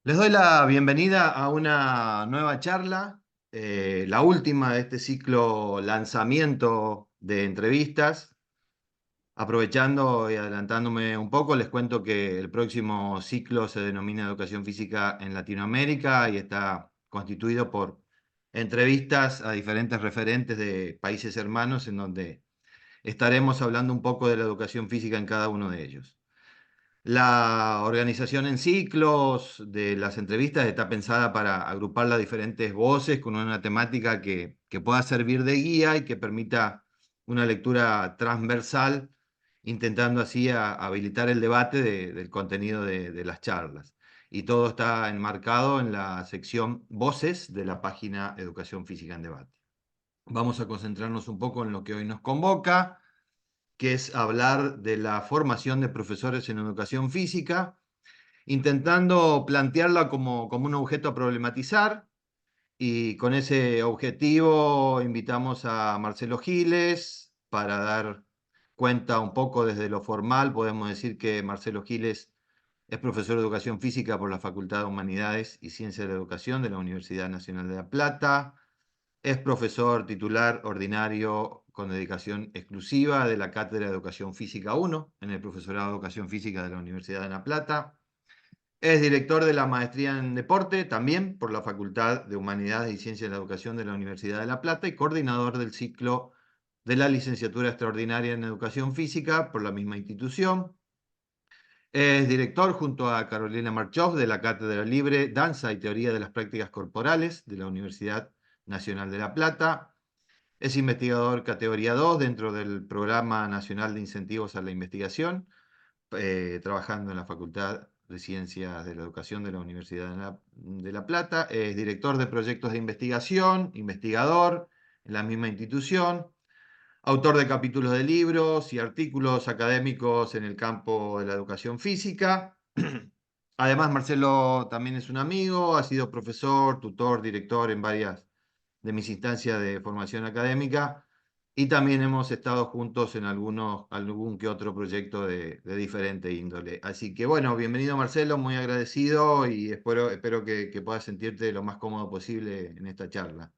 Les doy la bienvenida a una nueva charla, la última de este ciclo lanzamiento de entrevistas. Aprovechando y adelantándome un poco, les cuento que el próximo ciclo se denomina Educación Física en Latinoamérica y está constituido por entrevistas a diferentes referentes de países hermanos en donde estaremos hablando un poco de la educación física en cada uno de ellos. La organización en ciclos de las entrevistas está pensada para agrupar las diferentes voces con una temática que pueda servir de guía y que permita una lectura transversal, intentando así habilitar el debate del contenido de las charlas. Y todo está enmarcado en la sección Voces de la página Educación Física en Debate. Vamos a concentrarnos un poco en lo que hoy nos convoca, que es hablar de la formación de profesores en educación física, intentando plantearla como un objeto a problematizar. Y con ese objetivo invitamos a Marcelo Giles para dar cuenta un poco desde lo formal. Podemos decir que Marcelo Giles es profesor de educación física por la Facultad de Humanidades y Ciencias de la Educación de la Universidad Nacional de La Plata. Es profesor titular ordinario con dedicación exclusiva de la Cátedra de Educación Física 1 en el Profesorado de Educación Física de la Universidad de La Plata. Es director de la Maestría en Deporte, también por la Facultad de Humanidades y Ciencias de la Educación de la Universidad de La Plata y coordinador del ciclo de la Licenciatura Extraordinaria en Educación Física por la misma institución. Es director junto a Carolina Marchov de la Cátedra Libre Danza y Teoría de las Prácticas Corporales de la Universidad Nacional de La Plata. Es investigador categoría 2 dentro del Programa Nacional de Incentivos a la Investigación, trabajando en la Facultad de Ciencias de la Educación de la Universidad de La Plata. Es director de proyectos de investigación, investigador en la misma institución, autor de capítulos de libros y artículos académicos en el campo de la educación física. Además, Marcelo también es un amigo, ha sido profesor, tutor, director en varias de mis instancias de formación académica y también hemos estado juntos en algún que otro proyecto de diferente índole. Así que bueno, bienvenido Marcelo, muy agradecido y espero que puedas sentirte lo más cómodo posible en esta charla.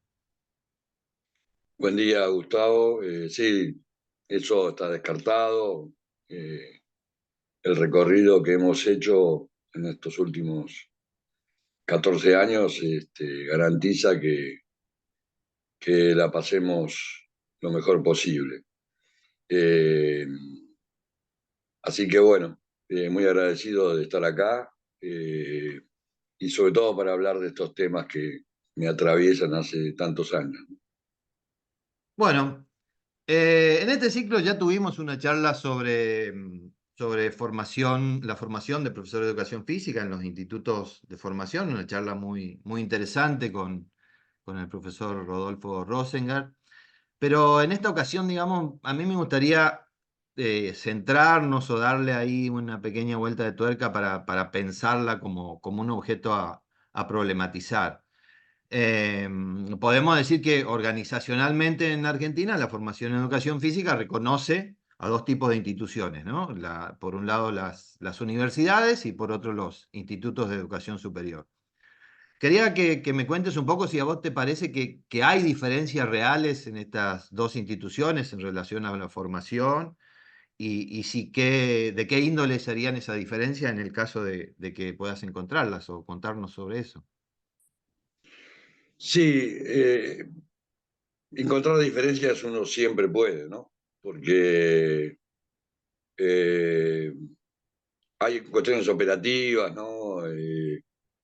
Buen día, Gustavo. Sí, eso está descartado. Eh, el recorrido que hemos hecho en estos últimos 14 años garantiza que la pasemos lo mejor posible. Eh, Así que bueno, muy agradecido de estar acá eh, y sobre todo para hablar de estos temas que me atraviesan hace tantos años. Bueno, en este ciclo ya tuvimos una charla sobre formación, la formación de profesores de educación física en los institutos de formación, una charla muy interesante con el profesor Rodolfo Rosengart. Pero en esta ocasión, digamos, a mí me gustaría centrarnos o darle ahí una pequeña vuelta de tuerca para pensarla como un objeto a problematizar. Eh, Podemos decir que organizacionalmente en Argentina la formación en educación física reconoce a dos tipos de instituciones, ¿no? Por un lado las universidades y por otro los institutos de educación superior. Quería que me cuentes un poco si a vos te parece que hay diferencias reales en estas dos instituciones en relación a la formación y si de qué índole serían esa diferencia en el caso de que puedas encontrarlas o contarnos sobre eso. Sí, encontrar diferencias uno siempre puede, ¿no? Porque eh, hay cuestiones operativas, ¿no?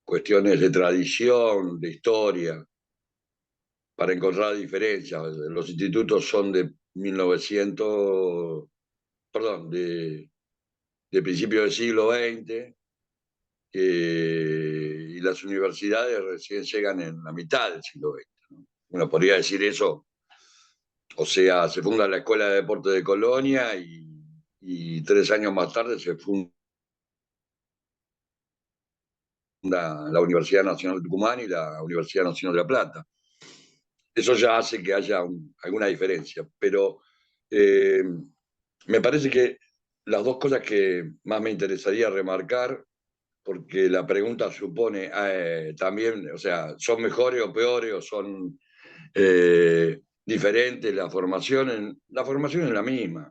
Cuestiones de tradición, de historia, para encontrar diferencias. Los institutos son de 1900, perdón, de principios del siglo XX, y las universidades recién llegan en la mitad del siglo XX, ¿no? Uno podría decir eso. O sea, se funda la Escuela de Deporte de Colonia y 3 años más tarde se funda la Universidad Nacional de Tucumán y la Universidad Nacional de La Plata. Eso ya hace que haya alguna diferencia, pero eh, me parece que las dos cosas que más me interesaría remarcar porque la pregunta supone también, o sea, ¿son mejores o peores o son diferentes la formación es la misma,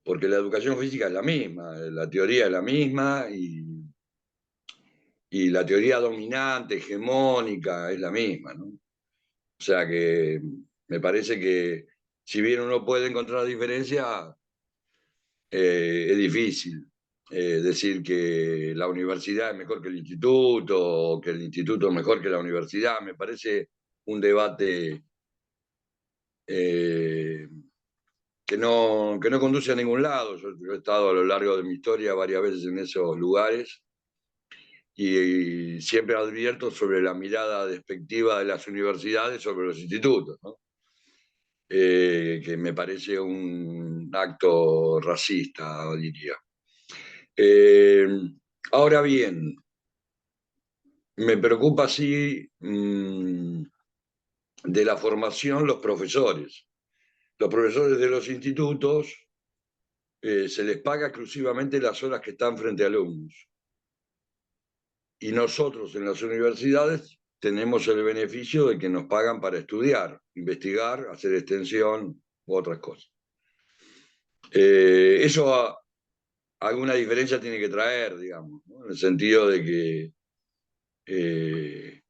porque la educación física es la misma, la teoría es la misma y la teoría dominante, hegemónica, es la misma, ¿no? O sea que me parece que si bien uno puede encontrar diferencias, es difícil decir que la universidad es mejor que el instituto o que el instituto es mejor que la universidad. Me parece un debate eh, que no conduce a ningún lado. Yo he estado a lo largo de mi historia varias veces en esos lugares y siempre advierto sobre la mirada despectiva de las universidades sobre los institutos, ¿no? Que me parece un acto racista, diría. Eh, Ahora bien, me preocupa sí de la formación los profesores. Los profesores de los institutos se les paga exclusivamente las horas que están frente a alumnos. Y nosotros en las universidades tenemos el beneficio de que nos pagan para estudiar, investigar, hacer extensión u otras cosas. Eso alguna diferencia tiene que traer, digamos, ¿no? En el sentido de que eh,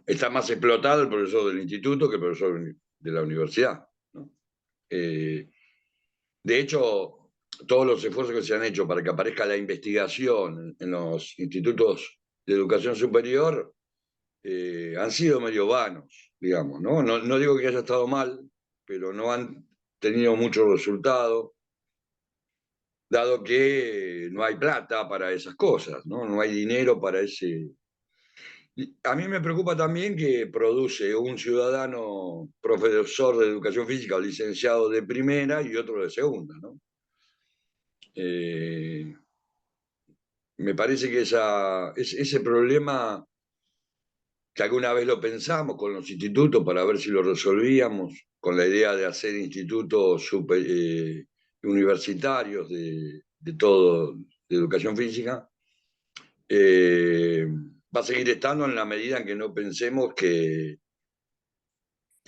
está más explotado el profesor del instituto que el profesor de la universidad, ¿no? Eh, de hecho, todos los esfuerzos que se han hecho para que aparezca la investigación en los institutos de educación superior han sido medio vanos, digamos, ¿no? No digo que haya estado mal, pero no han tenido mucho resultado, dado que no hay plata para esas cosas, ¿no? No hay dinero para ese. A mí me preocupa también que produce un ciudadano profesor de educación física o licenciado de primera y otro de segunda, ¿no? Eh, Me parece que ese problema, que alguna vez lo pensamos con los institutos para ver si lo resolvíamos, con la idea de hacer institutos universitarios de todo, de educación física, va a seguir estando en la medida en que no pensemos que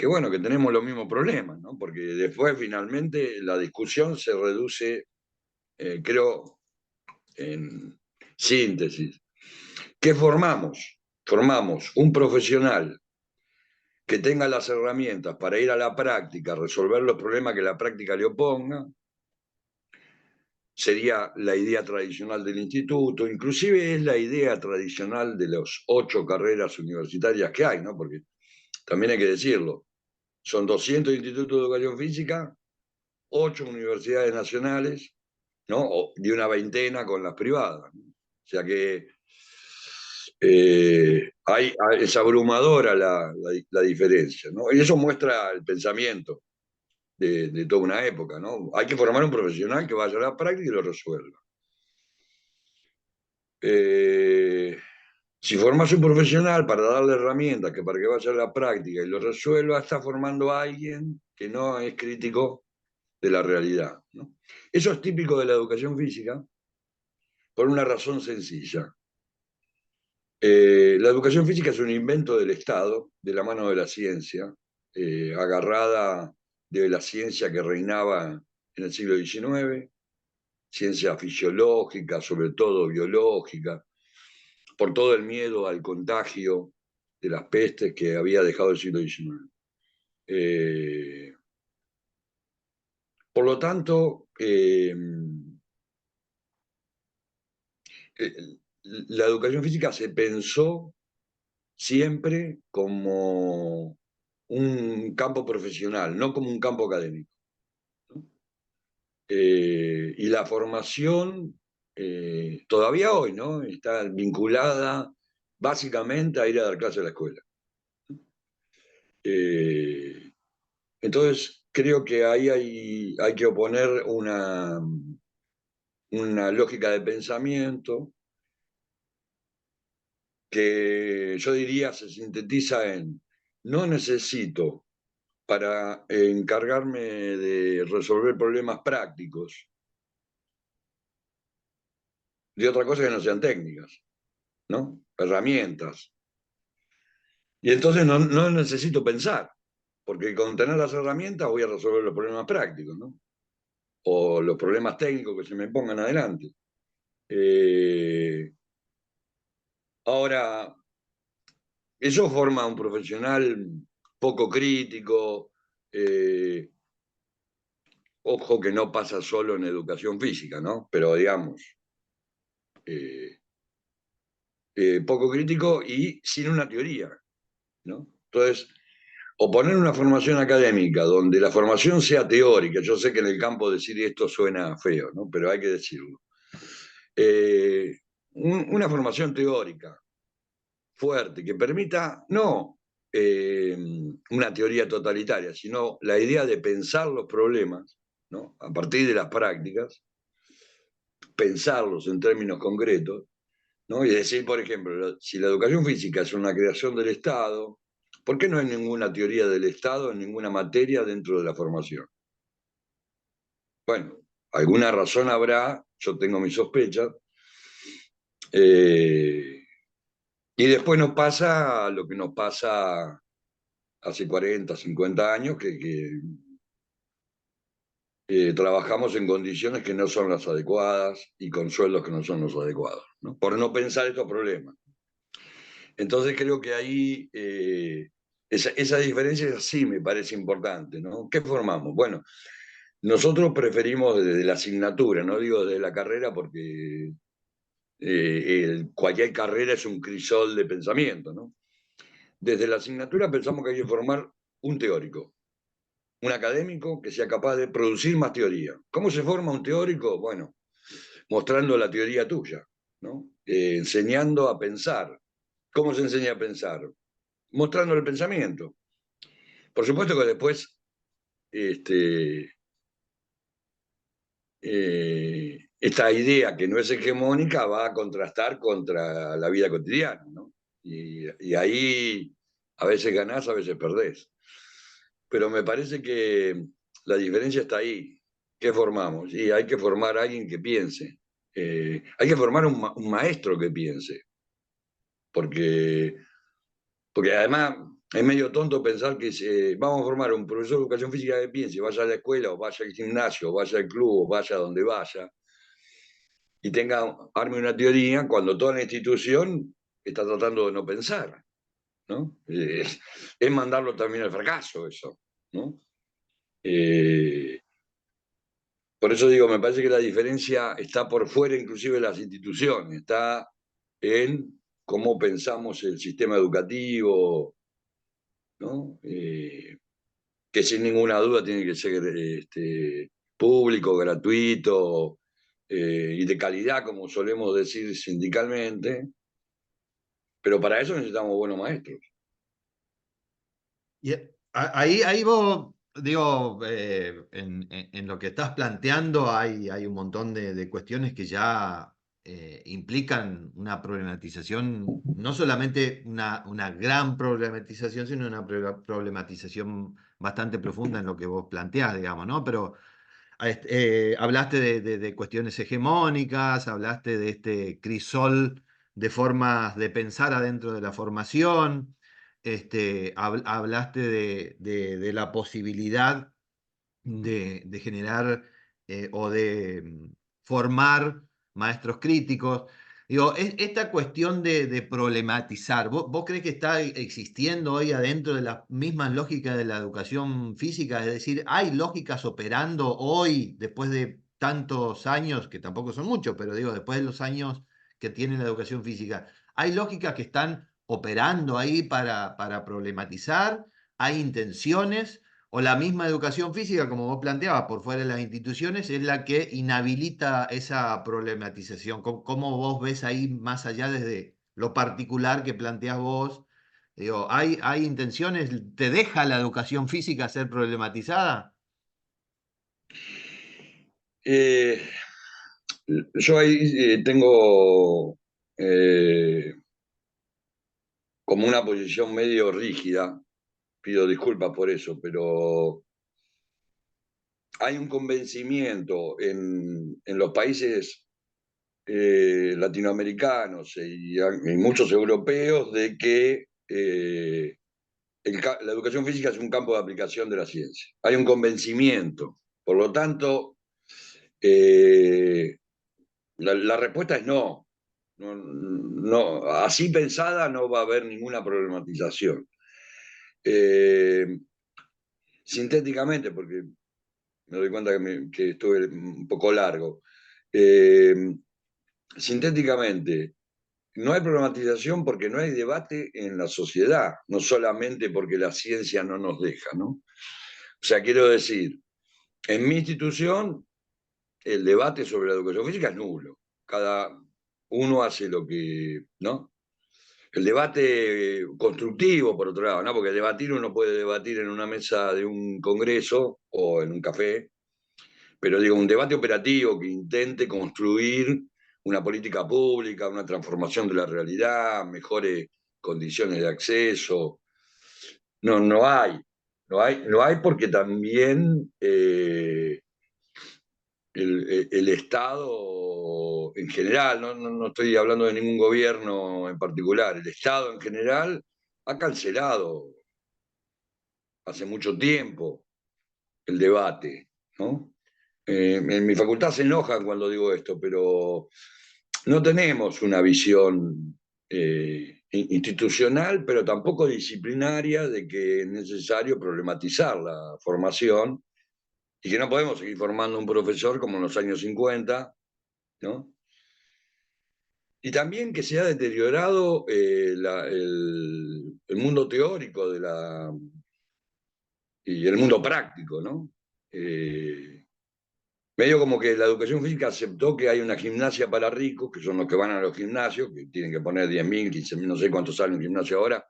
bueno, que tenemos los mismos problemas, ¿no? Porque después finalmente la discusión se reduce, creo, en síntesis. ¿Qué formamos? Formamos un profesional que tenga las herramientas para ir a la práctica, resolver los problemas que la práctica le oponga, sería la idea tradicional del instituto, inclusive es la idea tradicional de las 8 carreras universitarias que hay, ¿no? Porque también hay que decirlo, son 200 institutos de educación física, 8 universidades nacionales, ¿no? Y una veintena con las privadas, ¿no? O sea que es abrumadora la diferencia, ¿no? Y eso muestra el pensamiento de toda una época, ¿no? Hay que formar un profesional que vaya a la práctica y lo resuelva. Eh, si formas un profesional para darle herramientas que para que vaya a la práctica y lo resuelva, está formando a alguien que no es crítico de la realidad, ¿no? Eso es típico de la educación física por una razón sencilla. La educación física es un invento del Estado, de la mano de la ciencia, agarrada de la ciencia que reinaba en el siglo XIX, ciencia fisiológica, sobre todo biológica, por todo el miedo al contagio de las pestes que había dejado el siglo XIX. Por lo tanto, la educación física se pensó siempre como un campo profesional, no como un campo académico. Y la formación, todavía hoy, ¿no? Está vinculada básicamente a ir a dar clase a la escuela. Eh, entonces, creo que ahí hay que oponer una lógica de pensamiento que yo diría se sintetiza en no necesito para encargarme de resolver problemas prácticos de otra cosa que no sean técnicas. ¿no? Herramientas. Y entonces no necesito pensar, porque con tener las herramientas voy a resolver los problemas prácticos, ¿no? O los problemas técnicos que se me pongan adelante. Eh, Ahora, eso forma un profesional poco crítico, eh, ojo que no pasa solo en educación física, ¿no? Pero digamos, eh, poco crítico y sin una teoría, ¿no? Entonces, o poner una formación académica donde la formación sea teórica, yo sé que en el campo decir esto suena feo, ¿no? Pero hay que decirlo. Eh, una formación teórica fuerte que permita no una teoría totalitaria, sino la idea de pensar los problemas, ¿no? A partir de las prácticas, pensarlos en términos concretos, ¿no? Y decir, por ejemplo, si la educación física es una creación del Estado, ¿por qué no hay ninguna teoría del Estado en ninguna materia dentro de la formación? Bueno, alguna razón habrá, yo tengo mis sospechas, eh, y después nos pasa lo que nos pasa hace 40, 50 años, que trabajamos en condiciones que no son las adecuadas y con sueldos que no son los adecuados, ¿no? Por no pensar estos problemas. Entonces creo que ahí esa diferencia sí me parece importante, ¿no? ¿Qué formamos? Bueno, nosotros preferimos desde la asignatura, no digo desde la carrera porque cualquier carrera es un crisol de pensamiento, ¿no? Desde la asignatura pensamos que hay que formar un teórico, un académico que sea capaz de producir más teoría. ¿Cómo se forma un teórico? Bueno, mostrando la teoría tuya, ¿no? Enseñando a pensar. ¿Cómo se enseña a pensar? Mostrando el pensamiento. Por supuesto que después este, esta idea que no es hegemónica va a contrastar contra la vida cotidiana, ¿no? Y ahí a veces ganás, a veces perdés. Pero me parece que la diferencia está ahí. ¿Qué formamos? Y hay que formar a alguien que piense. Hay que formar un maestro que piense, porque, porque además es medio tonto pensar que vamos a formar un profesor de educación física que piense, vaya a la escuela, o vaya al gimnasio, o vaya al club, o vaya a donde vaya, y arme una teoría cuando toda la institución está tratando de no pensar, ¿no? Es mandarlo también al fracaso eso, ¿no? Eh, por eso digo, me parece que la diferencia está por fuera inclusive de las instituciones, está en cómo pensamos el sistema educativo, ¿no? Que sin ninguna duda tiene que ser público, gratuito y de calidad, como solemos decir sindicalmente, pero para eso necesitamos buenos maestros. Y ahí vos, digo, en lo que estás planteando hay un montón de cuestiones que ya implican una problematización, no solamente una gran problematización, sino una problematización bastante profunda en lo que vos planteás, digamos, ¿no? Pero hablaste de cuestiones hegemónicas, hablaste de este crisol de formas de pensar adentro de la formación, hablaste de la posibilidad de generar o de formar maestros críticos. Digo, esta cuestión de problematizar, ¿vos crees que está existiendo hoy adentro de las mismas lógicas de la educación física? Es decir, ¿hay lógicas operando hoy, después de tantos años, que tampoco son muchos, pero digo, después de los años que tiene la educación física, ¿hay lógicas que están operando ahí para problematizar? ¿Hay intenciones? ¿O la misma educación física, como vos planteabas, por fuera de las instituciones, es la que inhabilita esa problematización? ¿Cómo vos ves ahí más allá desde lo particular que planteás vos? Digo, ¿hay intenciones? ¿Te deja la educación física ser problematizada? Eh, yo ahí tengo como una posición medio rígida, pido disculpas por eso, pero hay un convencimiento en los países latinoamericanos y muchos europeos de que la educación física es un campo de aplicación de la ciencia. Hay un convencimiento. Por lo tanto, la respuesta es no. No, no. Así pensada no va a haber ninguna problematización. Eh, Sintéticamente, porque me doy cuenta que estuve un poco largo. Eh, Sintéticamente, no hay problematización porque no hay debate en la sociedad, no solamente porque la ciencia no nos deja, ¿no? O sea, quiero decir, en mi institución el debate sobre la educación física es nulo. Cada uno hace lo que, ¿no? El debate constructivo, por otro lado, ¿no? Porque debatir uno puede debatir en una mesa de un congreso o en un café, pero digo, un debate operativo que intente construir una política pública, una transformación de la realidad, mejores condiciones de acceso. No, no hay. No hay porque también el Estado en general, no estoy hablando de ningún gobierno en particular, el Estado en general ha cancelado hace mucho tiempo el debate, ¿no? En mi facultad se enojan cuando digo esto, pero no tenemos una visión institucional, pero tampoco disciplinaria de que es necesario problematizar la formación y que no podemos seguir formando un profesor como en los años 50, ¿no? Y también que se ha deteriorado el mundo teórico y el mundo práctico, ¿no? Eh, Medio como que la educación física aceptó que hay una gimnasia para ricos, que son los que van a los gimnasios, que tienen que poner 10.000, 15.000, no sé cuánto sale un gimnasio ahora,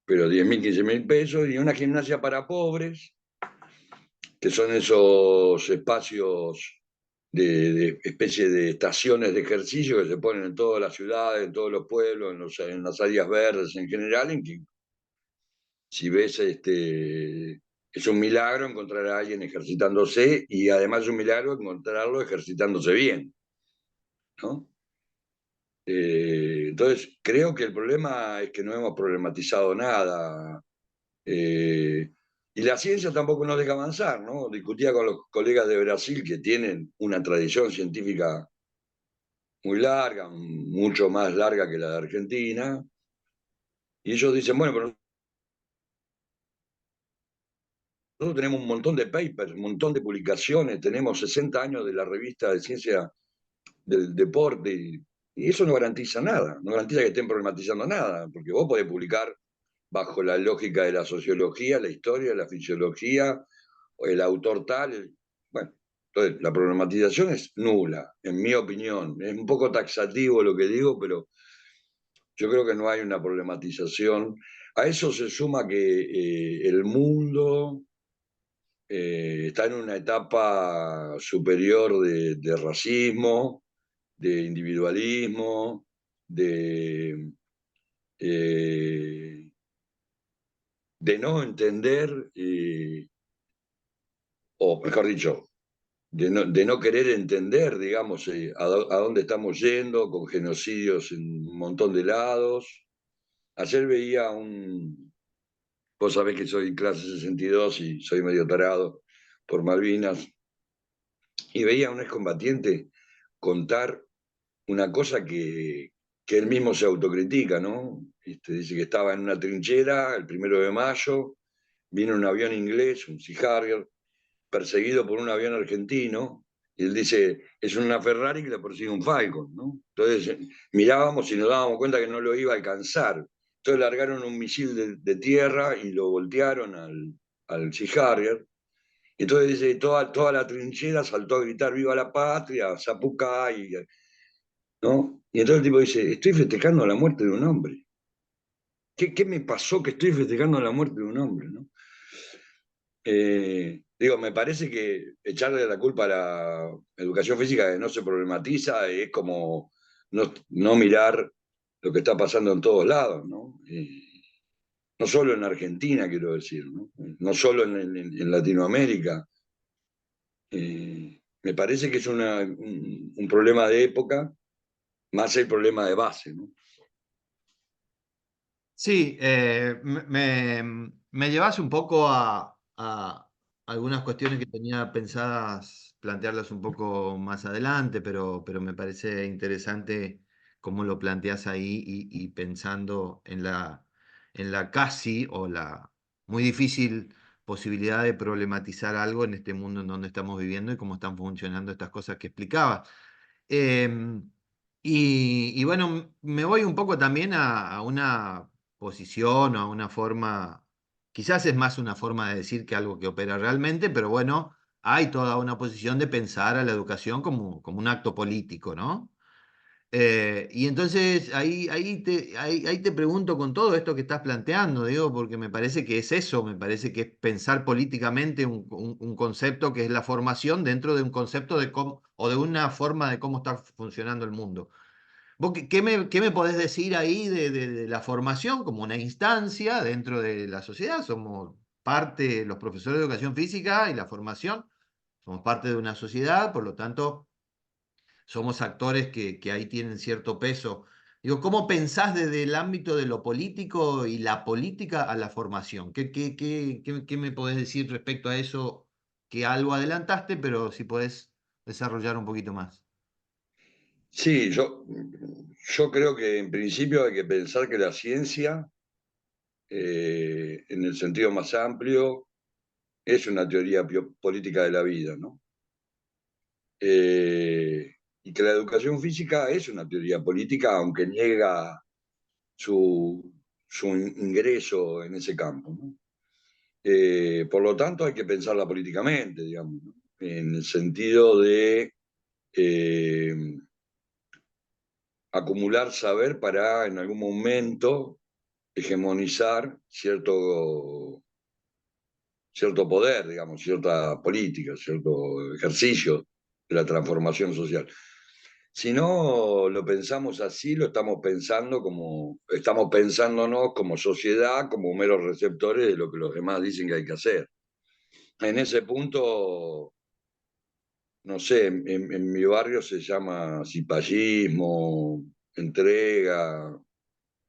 pero 10.000, 15.000 pesos, y una gimnasia para pobres, que son esos espacios de especie de estaciones de ejercicio que se ponen en todas las ciudades, en todos los pueblos, en las áreas verdes en general, en que si ves, es un milagro encontrar a alguien ejercitándose y además es un milagro encontrarlo ejercitándose bien, ¿no? Entonces, creo que el problema es que no hemos problematizado nada. eh, y la ciencia tampoco nos deja avanzar, ¿no? Discutía con los colegas de Brasil que tienen una tradición científica muy larga, mucho más larga que la de Argentina, y ellos dicen, bueno, pero nosotros tenemos un montón de papers, un montón de publicaciones, tenemos 60 años de la revista de ciencia del deporte, y eso no garantiza nada, no garantiza que estén problematizando nada, porque vos podés publicar bajo la lógica de la sociología, la historia, la fisiología, o el autor tal. Bueno, entonces la problematización es nula, en mi opinión. Es un poco taxativo lo que digo, pero yo creo que no hay una problematización. A eso se suma que el mundo está en una etapa superior de racismo, de individualismo, eh, de no entender, o mejor dicho, de no querer entender, digamos, a dónde estamos yendo, con genocidios en un montón de lados. Ayer veía vos sabés que soy clase 62 y soy medio tarado por Malvinas, y veía a un excombatiente contar una cosa que él mismo se autocritica, ¿no? Dice que estaba en una trinchera el 1 de mayo, vino un avión inglés, un Sea Harrier, perseguido por un avión argentino, y él dice, es una Ferrari que le persigue un Falcon, ¿no? Entonces mirábamos y nos dábamos cuenta que no lo iba a alcanzar. Entonces largaron un misil de tierra y lo voltearon al Sea Harrier. Entonces dice, toda la trinchera saltó a gritar viva la patria, Zapucay, ¿no? Y entonces el tipo dice, estoy festejando la muerte de un hombre. ¿Qué me pasó que estoy festejando la muerte de un hombre, ¿no? Digo, me parece que echarle la culpa a la educación física que no se problematiza es como no mirar lo que está pasando en todos lados, ¿no? No solo en Argentina, quiero decir, ¿no? No solo en Latinoamérica. Me parece que es un problema de época más el problema de base, ¿no? Sí, me llevas un poco a algunas cuestiones que tenía pensadas plantearlas un poco más adelante, pero me parece interesante cómo lo planteas ahí y pensando en la casi o la muy difícil posibilidad de problematizar algo en este mundo en donde estamos viviendo y cómo están funcionando estas cosas que explicabas. Em, y bueno, me voy un poco también a una posición o a una forma, quizás es más una forma de decir que algo que opera realmente, pero bueno, hay toda una posición de pensar a la educación como un acto político, ¿no? Y entonces ahí te pregunto con todo esto que estás planteando, digo, porque me parece que es eso, me parece que es pensar políticamente un concepto que es la formación dentro de un concepto de cómo, o de una forma de cómo está funcionando el mundo. ¿Vos qué me podés decir ahí de la formación como una instancia dentro de la sociedad? Somos parte, los profesores de educación física y la formación, somos parte de una sociedad, por lo tanto somos actores que ahí tienen cierto peso. Digo, ¿cómo pensás desde el ámbito de lo político y la política a la formación? ¿Qué me podés decir respecto a eso? Que algo adelantaste, pero si podés desarrollar un poquito más. Sí, yo creo que en principio hay que pensar que la ciencia, en el sentido más amplio, es una teoría política de la vida, ¿no? Y que la educación física es una teoría política, aunque niega su ingreso en ese campo, ¿no? Por lo tanto, hay que pensarla políticamente, digamos, ¿no? En el sentido de eh, acumular saber para en algún momento hegemonizar cierto poder, digamos, cierta política, cierto ejercicio de la transformación social. Si no lo pensamos así, lo estamos pensándonos como sociedad, como meros receptores de lo que los demás dicen que hay que hacer. En ese punto, no sé, en mi barrio se llama cipallismo, entrega,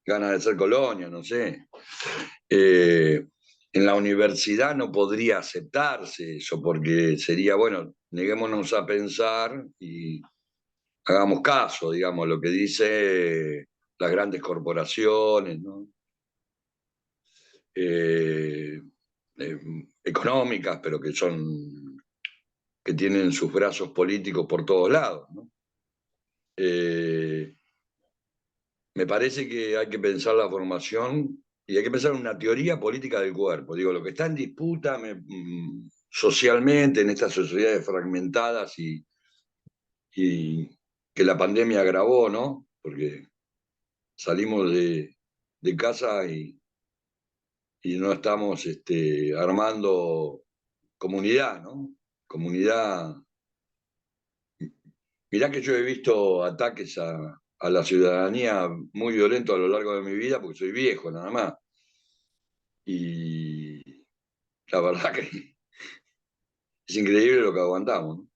ganas de ser colonia, no sé. En la universidad no podría aceptarse eso, porque sería, bueno, neguémonos a pensar y hagamos caso, digamos, lo que dice las grandes corporaciones, ¿no? Eh, eh, Económicas, pero que tienen sus brazos políticos por todos lados, ¿no? Eh, Me parece que hay que pensar la formación y hay que pensar en una teoría política del cuerpo. Digo, lo que está en disputa socialmente en estas sociedades fragmentadas y que la pandemia agravó, ¿no? Porque salimos de casa y no estamos armando comunidad, ¿no? Comunidad. Mirá que yo he visto ataques a la ciudadanía muy violentos a lo largo de mi vida porque soy viejo, nada más. Y la verdad que es increíble lo que aguantamos, ¿no?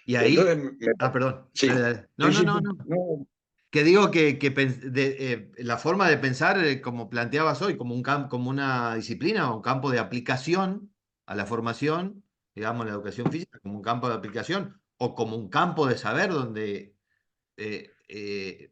Y Entonces, ahí, perdón, dale, sí, dale. No, sí, no, sí, no, sí, no. no, Que digo la forma de pensar, como planteabas hoy, como una disciplina o un campo de aplicación a la formación, digamos, la educación física, como un campo de aplicación o como un campo de saber donde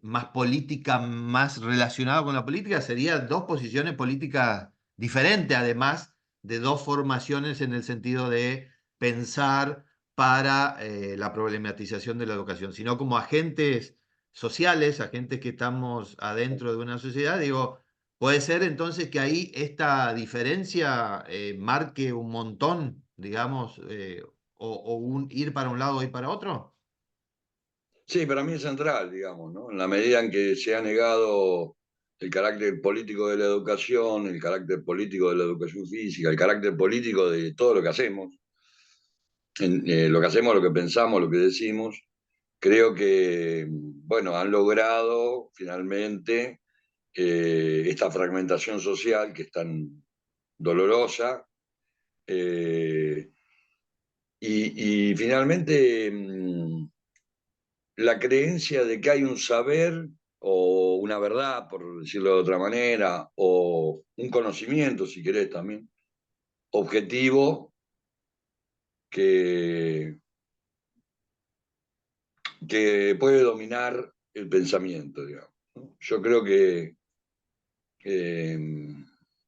más política, más relacionado con la política, serían dos posiciones políticas diferentes, además de dos formaciones en el sentido de pensar para la problematización de la educación, sino como agentes sociales, agentes que estamos adentro de una sociedad, digo, puede ser entonces que ahí esta diferencia marque un montón, digamos, o un ir para un lado y para otro. sí, para mí es central, digamos, ¿no? En la medida en que se ha negado el carácter político de la educación, el carácter político de la educación física, el carácter político de todo lo que hacemos, lo que hacemos, lo que pensamos, lo que decimos, creo que, bueno, han logrado finalmente esta fragmentación social que es tan dolorosa. eh, y finalmente la creencia de que hay un saber o una verdad, por decirlo de otra manera, o un conocimiento, si querés también, objetivo que, que puede dominar el pensamiento, digamos, ¿no? Yo creo que eh,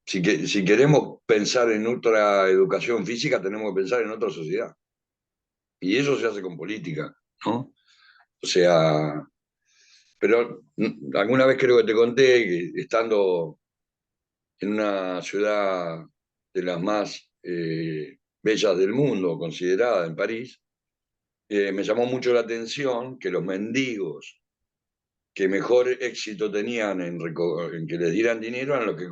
si queremos pensar en otra educación física, tenemos que pensar en otra sociedad. Y eso se hace con política, ¿no? O sea, pero alguna vez creo que te conté que estando en una ciudad de las más bellas del mundo, considerada en París, me llamó mucho la atención que los mendigos que mejor éxito tenían en que les dieran dinero eran los que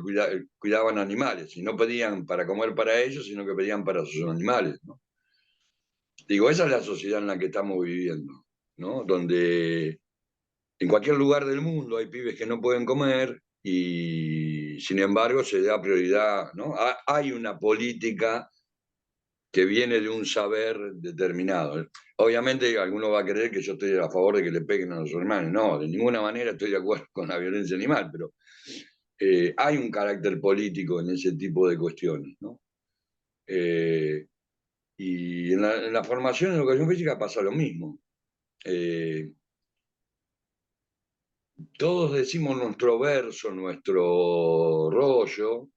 cuidaban animales, y no pedían para comer para ellos, sino que pedían para sus animales, ¿no? Digo, esa es la sociedad en la que estamos viviendo, ¿no? Donde en cualquier lugar del mundo hay pibes que no pueden comer y sin embargo se da prioridad, ¿no? Hay una política que viene de un saber determinado. Obviamente alguno va a creer que yo estoy a favor de que le peguen a los hermanos. No, de ninguna manera estoy de acuerdo con la violencia animal, pero hay un carácter político en ese tipo de cuestiones, ¿no? Y en la formación en educación física pasa lo mismo. Eh, Todos decimos nuestro verso, nuestro rollo,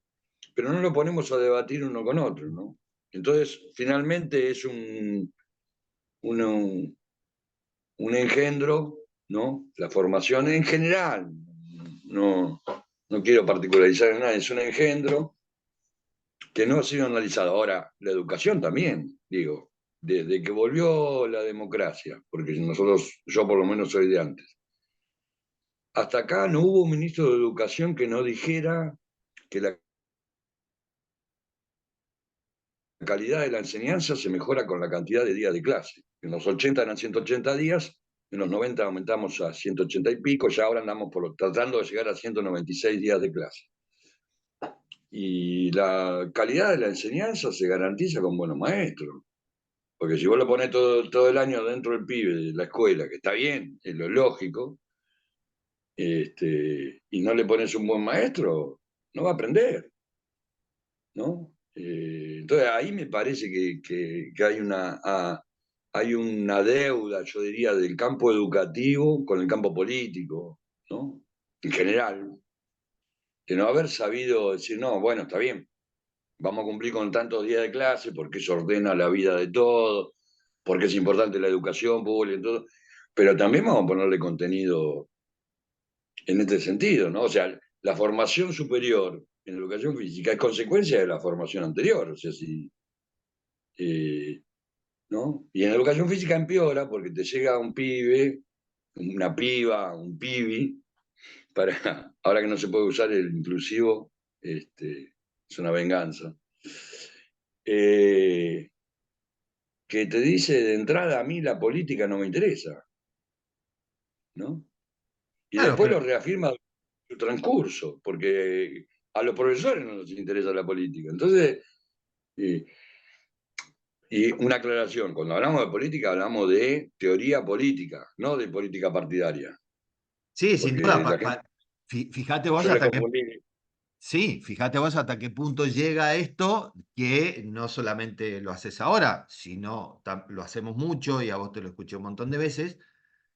pero no lo ponemos a debatir uno con otro, ¿no? Entonces, finalmente es un, un engendro, ¿no? La formación en general, no, no quiero particularizar en nada, es un engendro que no ha sido analizado. Ahora, la educación también, digo, desde que volvió la democracia, porque nosotros, yo por lo menos soy de antes, hasta acá no hubo un ministro de Educación que no dijera que la calidad de la enseñanza se mejora con la cantidad de días de clase. En los 80 eran 180 días, en los 90 aumentamos a 180 y pico, ya ahora andamos tratando de llegar a 196 días de clase. Y la calidad de la enseñanza se garantiza con buenos maestros. Porque si vos lo pones todo el año dentro del pibe, de la escuela, que está bien, es lo lógico, y no le pones un buen maestro, no va a aprender, ¿no? Entonces ahí me parece que hay una deuda, yo diría, del campo educativo con el campo político, ¿no? En general, de no haber sabido decir, no, bueno, está bien, vamos a cumplir con tantos días de clase porque eso ordena la vida de todos, porque es importante la educación pública y todo, pero también vamos a ponerle contenido en este sentido, ¿no? O sea, la formación superior en educación física es consecuencia de la formación anterior, o sea, si, eh, ¿no? Y en educación física empeora porque te llega un pibe, una piba, un pibi, para, ahora que no se puede usar el inclusivo, es una venganza, eh, que te dice de entrada a mí la política no me interesa, ¿no? Y Claro, después pero lo reafirma en su transcurso, porque a los profesores no les interesa la política. Entonces, eh, y una aclaración, cuando hablamos de política hablamos de teoría política, no de política partidaria, sí, sin duda. porque la gente Fíjate vos suele hasta qué, confundir. sí, fíjate vos hasta qué punto llega esto, que no solamente lo haces ahora, sino lo hacemos mucho y a vos te lo escuché un montón de veces.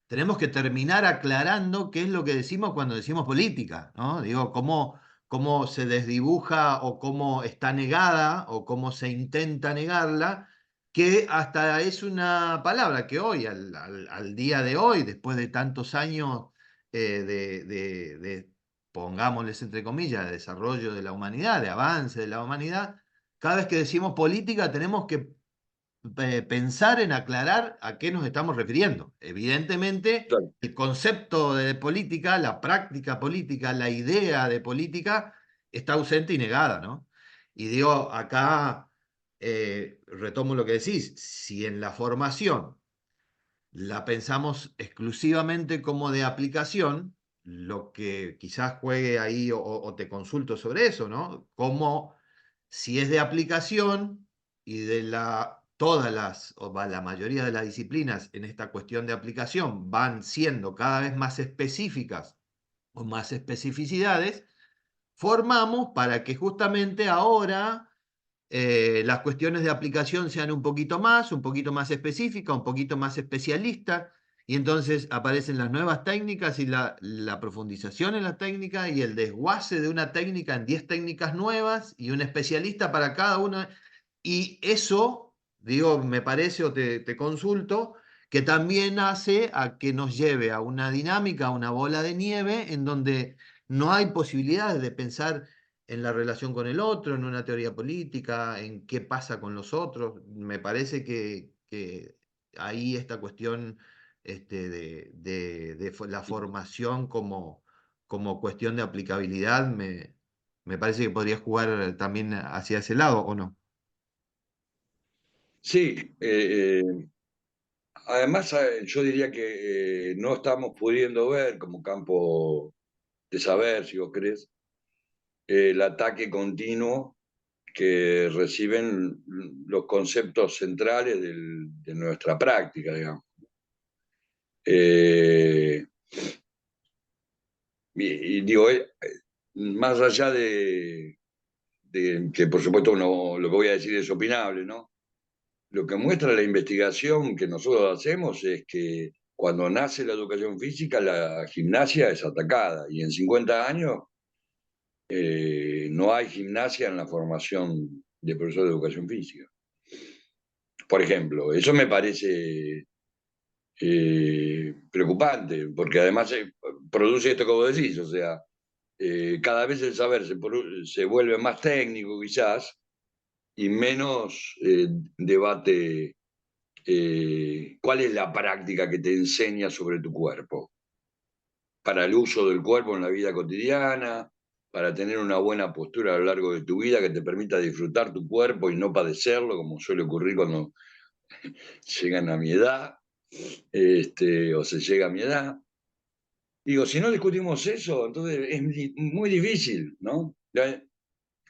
Tenemos que terminar aclarando qué es lo que decimos cuando decimos política, ¿no? Digo, cómo se desdibuja o cómo está negada o cómo se intenta negarla, que hasta es una palabra que hoy, al día de hoy, después de tantos años pongámosles entre comillas, de desarrollo de la humanidad, de avance de la humanidad, cada vez que decimos política tenemos que pensar en aclarar a qué nos estamos refiriendo. Evidentemente, Claro, el concepto de política, la práctica política, la idea de política está ausente y negada, ¿no? Y digo, acá retomo lo que decís, si en la formación la pensamos exclusivamente como de aplicación, lo que quizás juegue ahí o te consulto sobre eso, ¿no? Como si es de aplicación y de la la mayoría de las disciplinas en esta cuestión de aplicación van siendo cada vez más específicas o más especificidades, formamos para que justamente ahora las cuestiones de aplicación sean un poquito más específicas, un poquito más especialistas, y entonces aparecen las nuevas técnicas y la profundización en la técnica y el desguace de una técnica en 10 técnicas nuevas y un especialista para cada una. Y eso, digo, me parece o te consulto, que también hace a que nos lleve a una dinámica, a una bola de nieve, en donde no hay posibilidades de pensar en la relación con el otro, en una teoría política, en qué pasa con los otros. Me parece que ahí esta cuestión de la formación como cuestión de aplicabilidad me parece que podría jugar también hacia ese lado, ¿o no? Sí, además yo diría que no estamos pudiendo ver como campo de saber, si vos querés, el ataque continuo que reciben los conceptos centrales de nuestra práctica, digamos. Eh, y digo, más allá de que por supuesto lo que voy a decir es opinable, ¿no? Lo que muestra la investigación que nosotros hacemos es que cuando nace la educación física, la gimnasia es atacada y en 50 años no hay gimnasia en la formación de profesores de educación física. Por ejemplo, eso me parece preocupante, porque además produce esto que vos decís, o sea, cada vez el saber se vuelve más técnico quizás y menos debate. ¿Cuál es la práctica que te enseña sobre tu cuerpo? Para el uso del cuerpo en la vida cotidiana, para tener una buena postura a lo largo de tu vida que te permita disfrutar tu cuerpo y no padecerlo, como suele ocurrir cuando llegan a mi edad, o se llega a mi edad. Digo, si no discutimos eso, entonces es muy difícil, ¿no?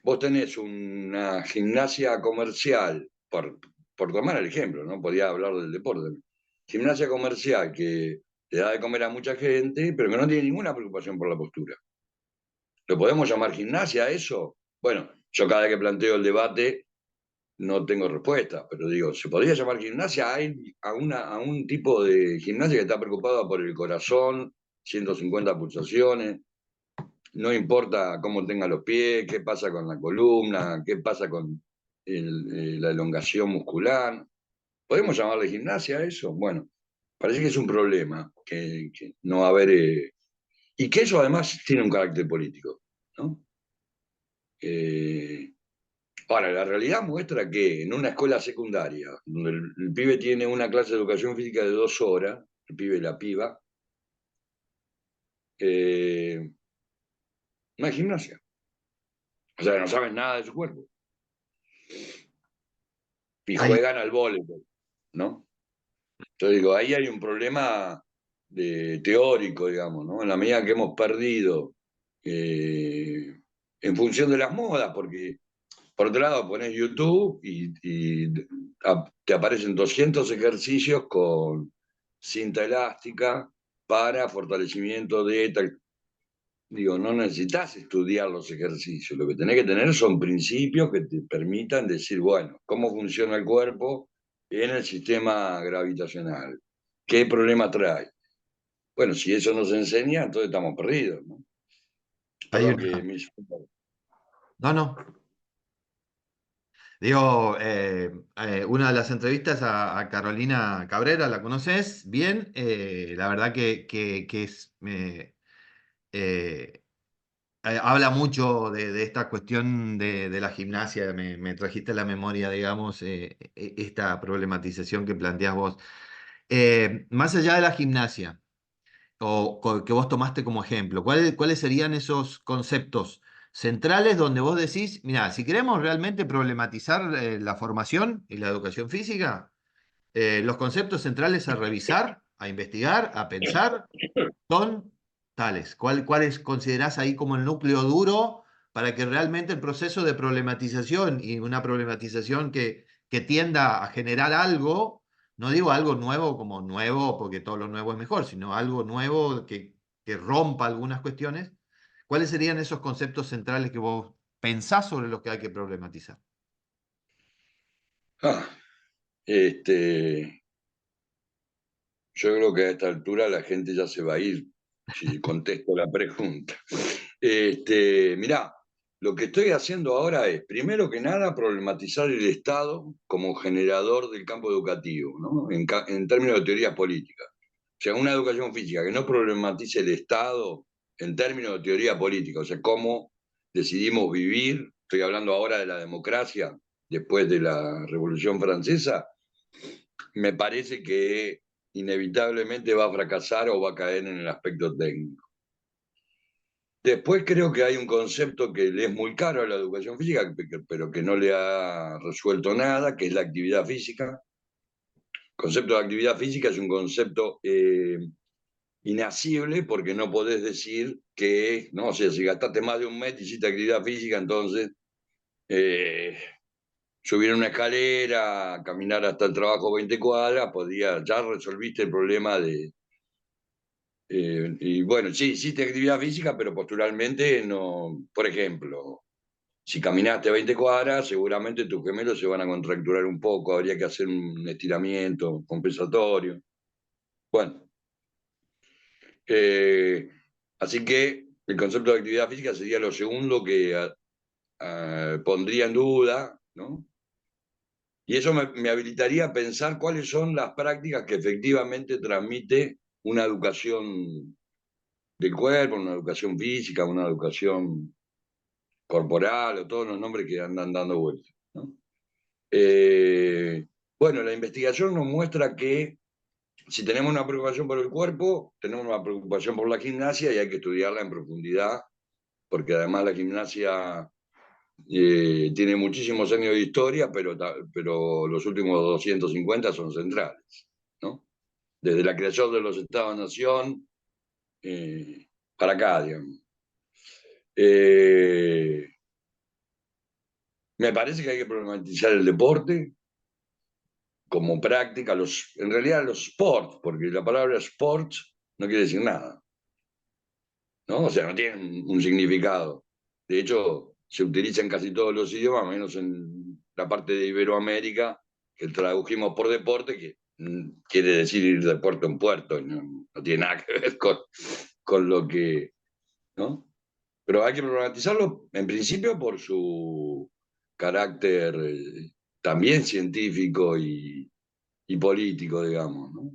Vos tenés una gimnasia comercial, por tomar el ejemplo, ¿no? Podía hablar del deporte. Gimnasia comercial que le da de comer a mucha gente, pero que no tiene ninguna preocupación por la postura. ¿Lo podemos llamar gimnasia a eso? Bueno, yo cada vez que planteo el debate no tengo respuesta, pero digo, ¿se podría llamar gimnasia? Hay a un tipo de gimnasia que está preocupada por el corazón, 150 pulsaciones, no importa cómo tenga los pies, qué pasa con la columna, qué pasa con la elongación muscular. ¿Podemos llamarle gimnasia a eso? Bueno, parece que es un problema que no haber... y que eso además tiene un carácter político, ¿no? Eh, ahora, la realidad muestra que en una escuela secundaria, donde el pibe tiene una clase de educación física de 2 horas, el pibe y la piba, eh, no hay gimnasia. O sea, no saben nada de su cuerpo. Y Hay, juegan al voleibol, ¿no? Entonces digo, ahí hay un problema teórico, digamos, ¿no? En la medida que hemos perdido en función de las modas, porque por otro lado pones YouTube y te aparecen 200 ejercicios con cinta elástica para fortalecimiento de tal. Digo, no necesitas estudiar los ejercicios, lo que tenés que tener son principios que te permitan decir, bueno, cómo funciona el cuerpo en el sistema gravitacional, qué problema trae. Bueno, si eso nos enseña, entonces estamos perdidos, ¿no? hay Perdón que una. me... No, no. Digo, una de las entrevistas a Carolina Cabrera, ¿la conoces bien? La verdad que es, eh, habla mucho de esta cuestión de la gimnasia. Me trajiste a la memoria, digamos, esta problematización que planteas vos. Más allá de la gimnasia, que vos tomaste como ejemplo, ¿cuáles serían esos conceptos centrales donde vos decís, mira, si queremos realmente problematizar la formación y la educación física, los conceptos centrales a revisar, a investigar, a pensar, son tales? ¿Cuáles considerás ahí como el núcleo duro para que realmente el proceso de problematización y una problematización que que tienda a generar algo, no digo algo nuevo como nuevo porque todo lo nuevo es mejor, sino algo nuevo que rompa algunas cuestiones. ¿Cuáles serían esos conceptos centrales que vos pensás sobre los que hay que problematizar? Ah, este, yo creo que a esta altura la gente ya se va a ir si contesto la pregunta. Mirá, lo que estoy haciendo ahora es, primero que nada, problematizar el Estado como generador del campo educativo, ¿no? En términos de teorías políticas. O sea, una educación física que no problematice el Estado en términos de teoría política, o sea, cómo decidimos vivir, estoy hablando ahora de la democracia después de la Revolución Francesa, me parece que inevitablemente va a fracasar o va a caer en el aspecto técnico. Después creo que hay un concepto que le es muy caro a la educación física, pero que no le ha resuelto nada, que es la actividad física. El concepto de actividad física es un concepto inasible porque no podés decir que, no, o sea, si gastaste más de un mes y hiciste actividad física, entonces eh, subir una escalera, caminar hasta el trabajo 20 cuadras, ya resolviste el problema de, y bueno, sí, hiciste actividad física, pero posturalmente no. Por ejemplo, si caminaste 20 cuadras, seguramente tus gemelos se van a contracturar un poco, habría que hacer un estiramiento compensatorio. Bueno, eh, así que el concepto de actividad física sería lo segundo que pondría en duda, ¿no? Y eso me habilitaría a pensar cuáles son las prácticas que efectivamente transmite una educación del cuerpo, una educación física, una educación corporal o todos los nombres que andan dando vueltas, ¿no? Eh, bueno, la investigación nos muestra que si tenemos una preocupación por el cuerpo, tenemos una preocupación por la gimnasia y hay que estudiarla en profundidad, porque además la gimnasia tiene muchísimos años de historia, pero los últimos 250 son centrales, ¿no? Desde la creación de los Estados-Nación para acá, digamos. Eh, Me parece que hay que problematizar el deporte como práctica, en realidad los sports, porque la palabra sports no quiere decir nada, ¿no? O sea, no tiene un significado. De hecho, se utiliza en casi todos los idiomas, menos en la parte de Iberoamérica, que tradujimos por deporte, que quiere decir ir de puerto en puerto, no tiene nada que ver con lo que, ¿no? Pero hay que problematizarlo en principio por su carácter también científico y político, digamos, ¿no?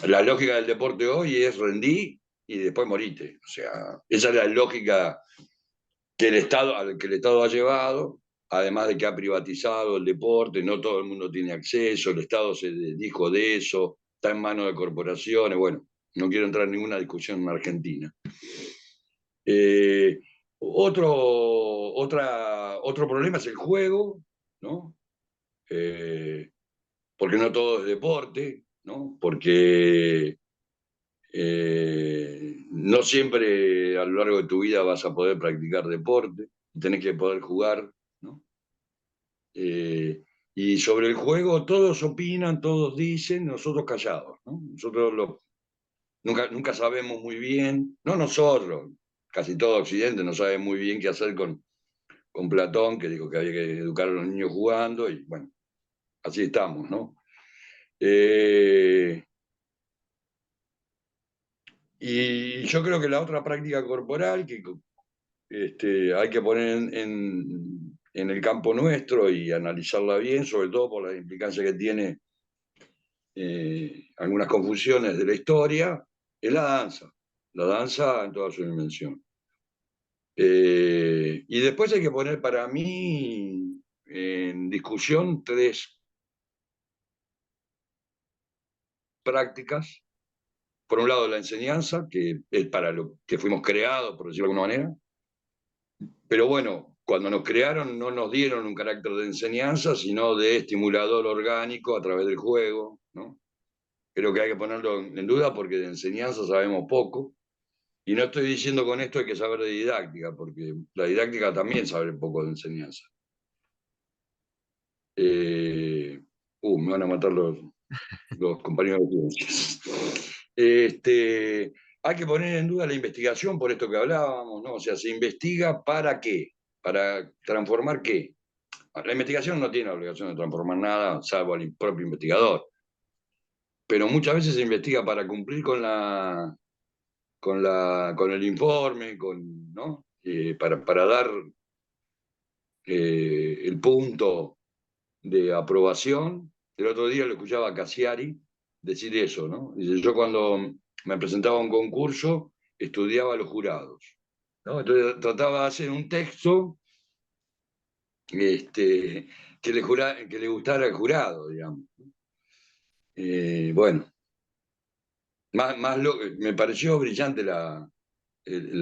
La lógica del deporte hoy es rendí y después morite. O sea, esa es la lógica al que el Estado ha llevado, además de que ha privatizado el deporte, no todo el mundo tiene acceso, el Estado se dijo de eso, está en manos de corporaciones, bueno, no quiero entrar en ninguna discusión en Argentina. Eh, otro problema es el juego, ¿no? Eh, porque no todo es deporte, ¿no? Porque no siempre a lo largo de tu vida vas a poder practicar deporte, tenés que poder jugar, ¿no? Y sobre el juego todos opinan, todos dicen, nosotros callados, ¿no? Nunca sabemos muy bien, no nosotros, casi todo Occidente no sabe muy bien qué hacer con Platón, que dijo que había que educar a los niños jugando, y bueno, así estamos, ¿no? Eh, y yo creo que la otra práctica corporal que hay que poner en el campo nuestro y analizarla bien, sobre todo por la implicancia que tiene algunas confusiones de la historia, es la danza en toda su dimensión. Y después hay que poner para mí en discusión tres prácticas. Por un lado, la enseñanza, que es para lo que fuimos creados, por decirlo de alguna manera. Pero bueno, cuando nos crearon no nos dieron un carácter de enseñanza, sino de estimulador orgánico a través del juego, ¿no? Creo que hay que ponerlo en duda porque de enseñanza sabemos poco. Y no estoy diciendo con esto hay que saber de didáctica, porque la didáctica también sabe poco de enseñanza. Eh, Me van a matar los compañeros de ciencias. Hay que poner en duda la investigación por esto que hablábamos, ¿no? O sea, ¿se investiga para qué? ¿Para transformar qué? La investigación no tiene obligación de transformar nada, salvo al propio investigador. Pero muchas veces se investiga para cumplir con el informe, ¿no? Para dar el punto de aprobación. El otro día lo escuchaba a Cassiari decir eso, ¿no? Dice, yo cuando me presentaba a un concurso estudiaba a los jurados, ¿no? Entonces trataba de hacer un texto que le gustara al jurado, digamos. Bueno, me pareció brillante la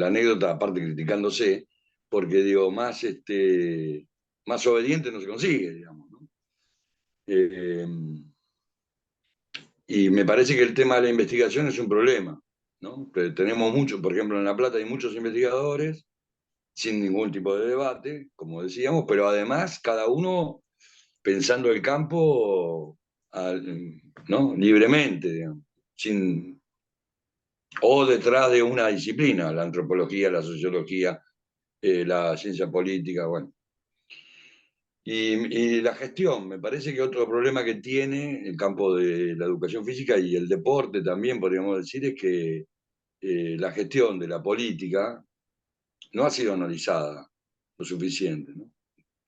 anécdota, aparte criticándose, porque digo, más obediente no se consigue, digamos, ¿no? Eh, Y me parece que el tema de la investigación es un problema, ¿no? Que tenemos muchos, por ejemplo, en La Plata hay muchos investigadores, sin ningún tipo de debate, como decíamos, pero además cada uno pensando el campo, ¿no? Libremente, digamos, sin, o detrás de una disciplina, la antropología, la sociología, la ciencia política, bueno. Y la gestión, me parece que otro problema que tiene el campo de la educación física y el deporte también, podríamos decir, es que la gestión de la política no ha sido analizada lo suficiente, ¿no?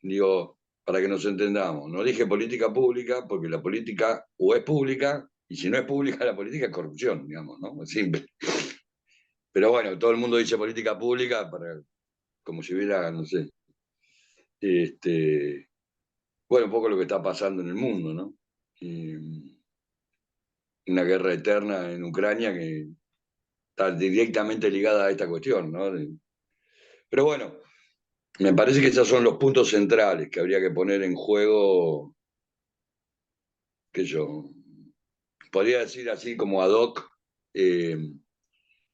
Digo, para que nos entendamos, no dije política pública porque la política o es pública y si no es pública la política es corrupción, digamos, ¿no? Es simple. Pero bueno, todo el mundo dice política pública como si hubiera, no sé, este, bueno, un poco lo que está pasando en el mundo, ¿no? Una guerra eterna en Ucrania que está directamente ligada a esta cuestión, ¿no? Pero bueno, me parece que esos son los puntos centrales que habría que poner en juego, que yo podría decir así como ad hoc, eh,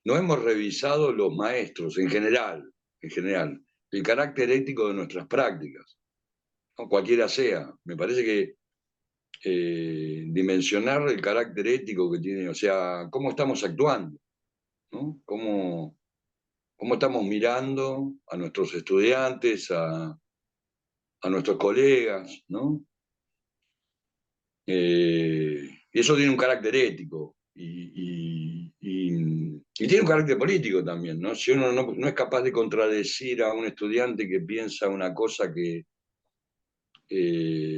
no hemos revisado los maestros en general, el carácter ético de nuestras prácticas, ¿no? Cualquiera sea. Me parece que dimensionar el carácter ético que tiene, o sea, cómo estamos actuando, ¿no? Cómo estamos mirando a nuestros estudiantes, a nuestros colegas, ¿no? Y eso tiene un carácter ético y tiene un carácter político también, ¿no? Si uno no es capaz de contradecir a un estudiante que piensa una cosa que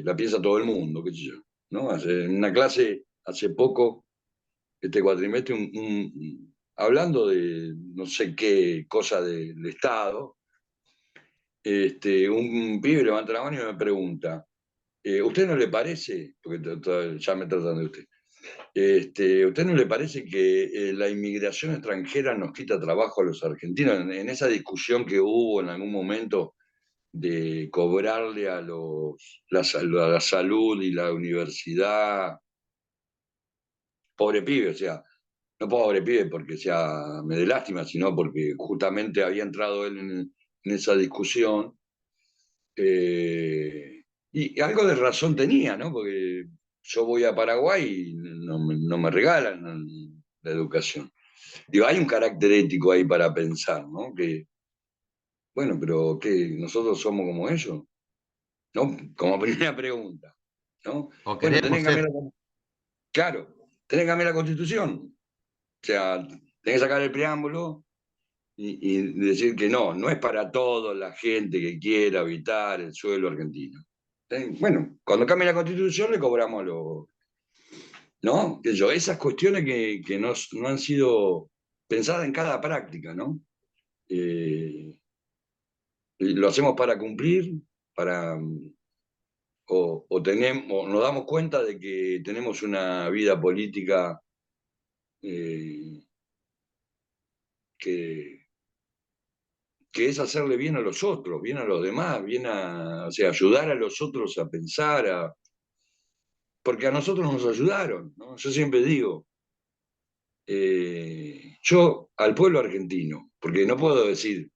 la piensa todo el mundo, qué sé yo, ¿no? En una clase hace poco, este cuatrimestre, hablando de no sé qué cosa del Estado, un pibe levanta la mano y me pregunta, ¿usted no le parece, porque ya me tratan de usted, ¿usted no le parece que la inmigración extranjera nos quita trabajo a los argentinos? En esa discusión que hubo en algún momento de cobrarle a la salud y la universidad, pobre pibe, o sea, no pobre pibe porque sea me dé lástima, sino porque justamente había entrado él en esa discusión. Y algo de razón tenía, ¿no? Porque yo voy a Paraguay y no me regalan la educación. Digo, hay un carácter ético ahí para pensar, ¿no? Que, bueno, pero ¿qué? ¿Nosotros somos como ellos? ¿No? Como primera pregunta, ¿no? O Bueno, tenés queremos que ser. cambiar claro, tenés que cambiar la Constitución. O sea, tenés que sacar el preámbulo y decir que no es para toda la gente que quiera habitar el suelo argentino. Bueno, cuando cambie la Constitución le cobramos ¿no? Que yo, esas cuestiones que no han sido pensadas en cada práctica, ¿no? Eh, lo hacemos para cumplir, para, o nos damos cuenta de que tenemos una vida política eh, que, que es hacerle bien a los otros, bien a los demás, o sea, ayudar a los otros a pensar, porque a nosotros nos ayudaron, ¿no? Yo siempre digo, yo al pueblo argentino, porque no puedo decir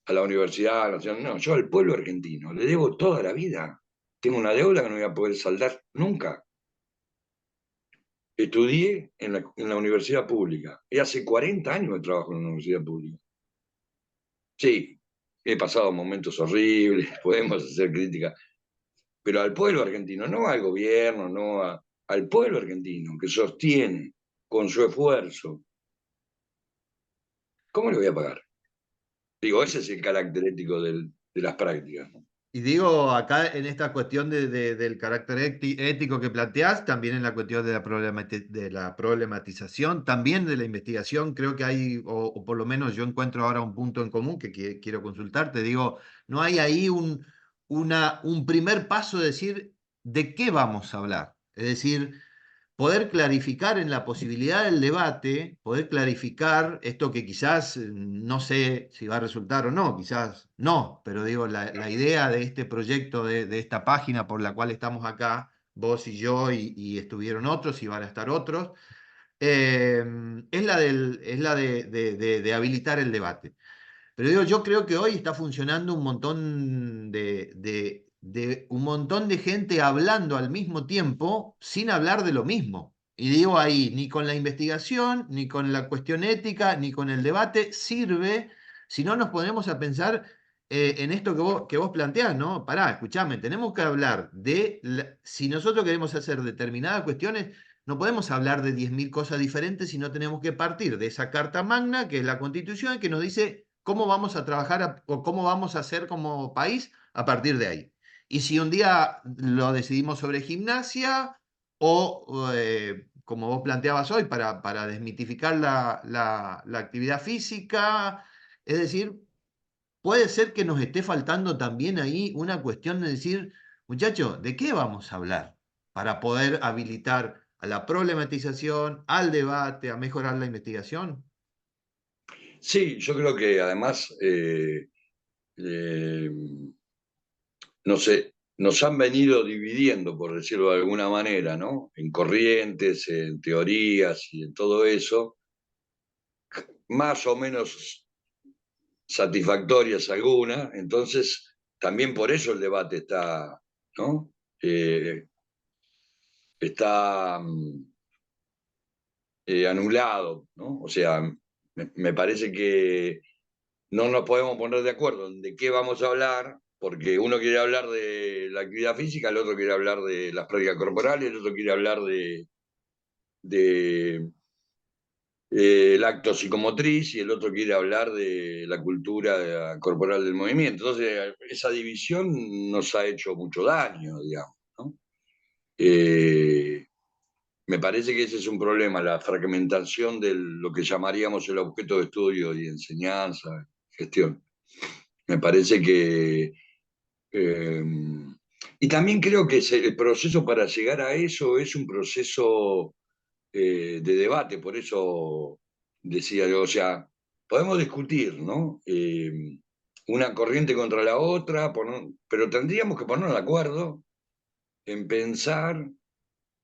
a la universidad, a la nación, no, yo al pueblo argentino le debo toda la vida, tengo una deuda que no voy a poder saldar nunca. Estudié en la universidad pública. Y hace 40 años que trabajo en la universidad pública. Sí, he pasado momentos horribles, podemos hacer críticas, pero al pueblo argentino, no al gobierno, al pueblo argentino que sostiene con su esfuerzo, ¿cómo le voy a pagar? Digo, ese es el carácter ético de las prácticas, ¿no? Y digo, acá en esta cuestión del carácter ético que planteás, también en la cuestión de de la problematización, también de la investigación, creo que hay, o por lo menos yo encuentro ahora un punto en común que quiero consultarte. Digo, ¿no hay ahí un primer paso de decir de qué vamos a hablar? Es decir, poder clarificar en la posibilidad del debate, poder clarificar esto que quizás no sé si va a resultar o no, quizás no, pero digo, la idea de este proyecto, de esta página por la cual estamos acá, vos y yo, y estuvieron otros y van a estar otros, es la de habilitar el debate. Pero digo, yo creo que hoy está funcionando un montón de un montón de gente hablando al mismo tiempo sin hablar de lo mismo. Y digo ahí, ni con la investigación, ni con la cuestión ética, ni con el debate sirve si no nos ponemos a pensar en esto que vos planteás, ¿no? Pará, escuchame, tenemos que hablar si nosotros queremos hacer determinadas cuestiones, no podemos hablar de 10.000 cosas diferentes, sino tenemos que partir de esa Carta Magna, que es la Constitución, que nos dice cómo vamos a trabajar o cómo vamos a hacer como país a partir de ahí. Y si un día lo decidimos sobre gimnasia o, como vos planteabas hoy, para desmitificar la actividad física, es decir, puede ser que nos esté faltando también ahí una cuestión de decir, muchachos, ¿de qué vamos a hablar? Para poder habilitar a la problematización, al debate, a mejorar la investigación. Sí, yo creo que además, no sé, nos han venido dividiendo, por decirlo de alguna manera, ¿no? En corrientes, en teorías y en todo eso, más o menos satisfactorias algunas, entonces también por eso el debate está, ¿no? Eh, está anulado, ¿no? O sea, me parece que no nos podemos poner de acuerdo en de qué vamos a hablar, porque uno quiere hablar de la actividad física, el otro quiere hablar de las prácticas corporales, el otro quiere hablar de el acto psicomotriz y el otro quiere hablar de la cultura corporal del movimiento. Entonces, esa división nos ha hecho mucho daño, digamos, ¿no? Eh, Me parece que ese es un problema, la fragmentación de lo que llamaríamos el objeto de estudio y enseñanza, gestión. Me parece que... eh, y también creo que el proceso para llegar a eso es un proceso de debate, por eso decía yo, o sea, podemos discutir, ¿no? Una corriente contra la otra, pero tendríamos que ponernos de acuerdo en pensar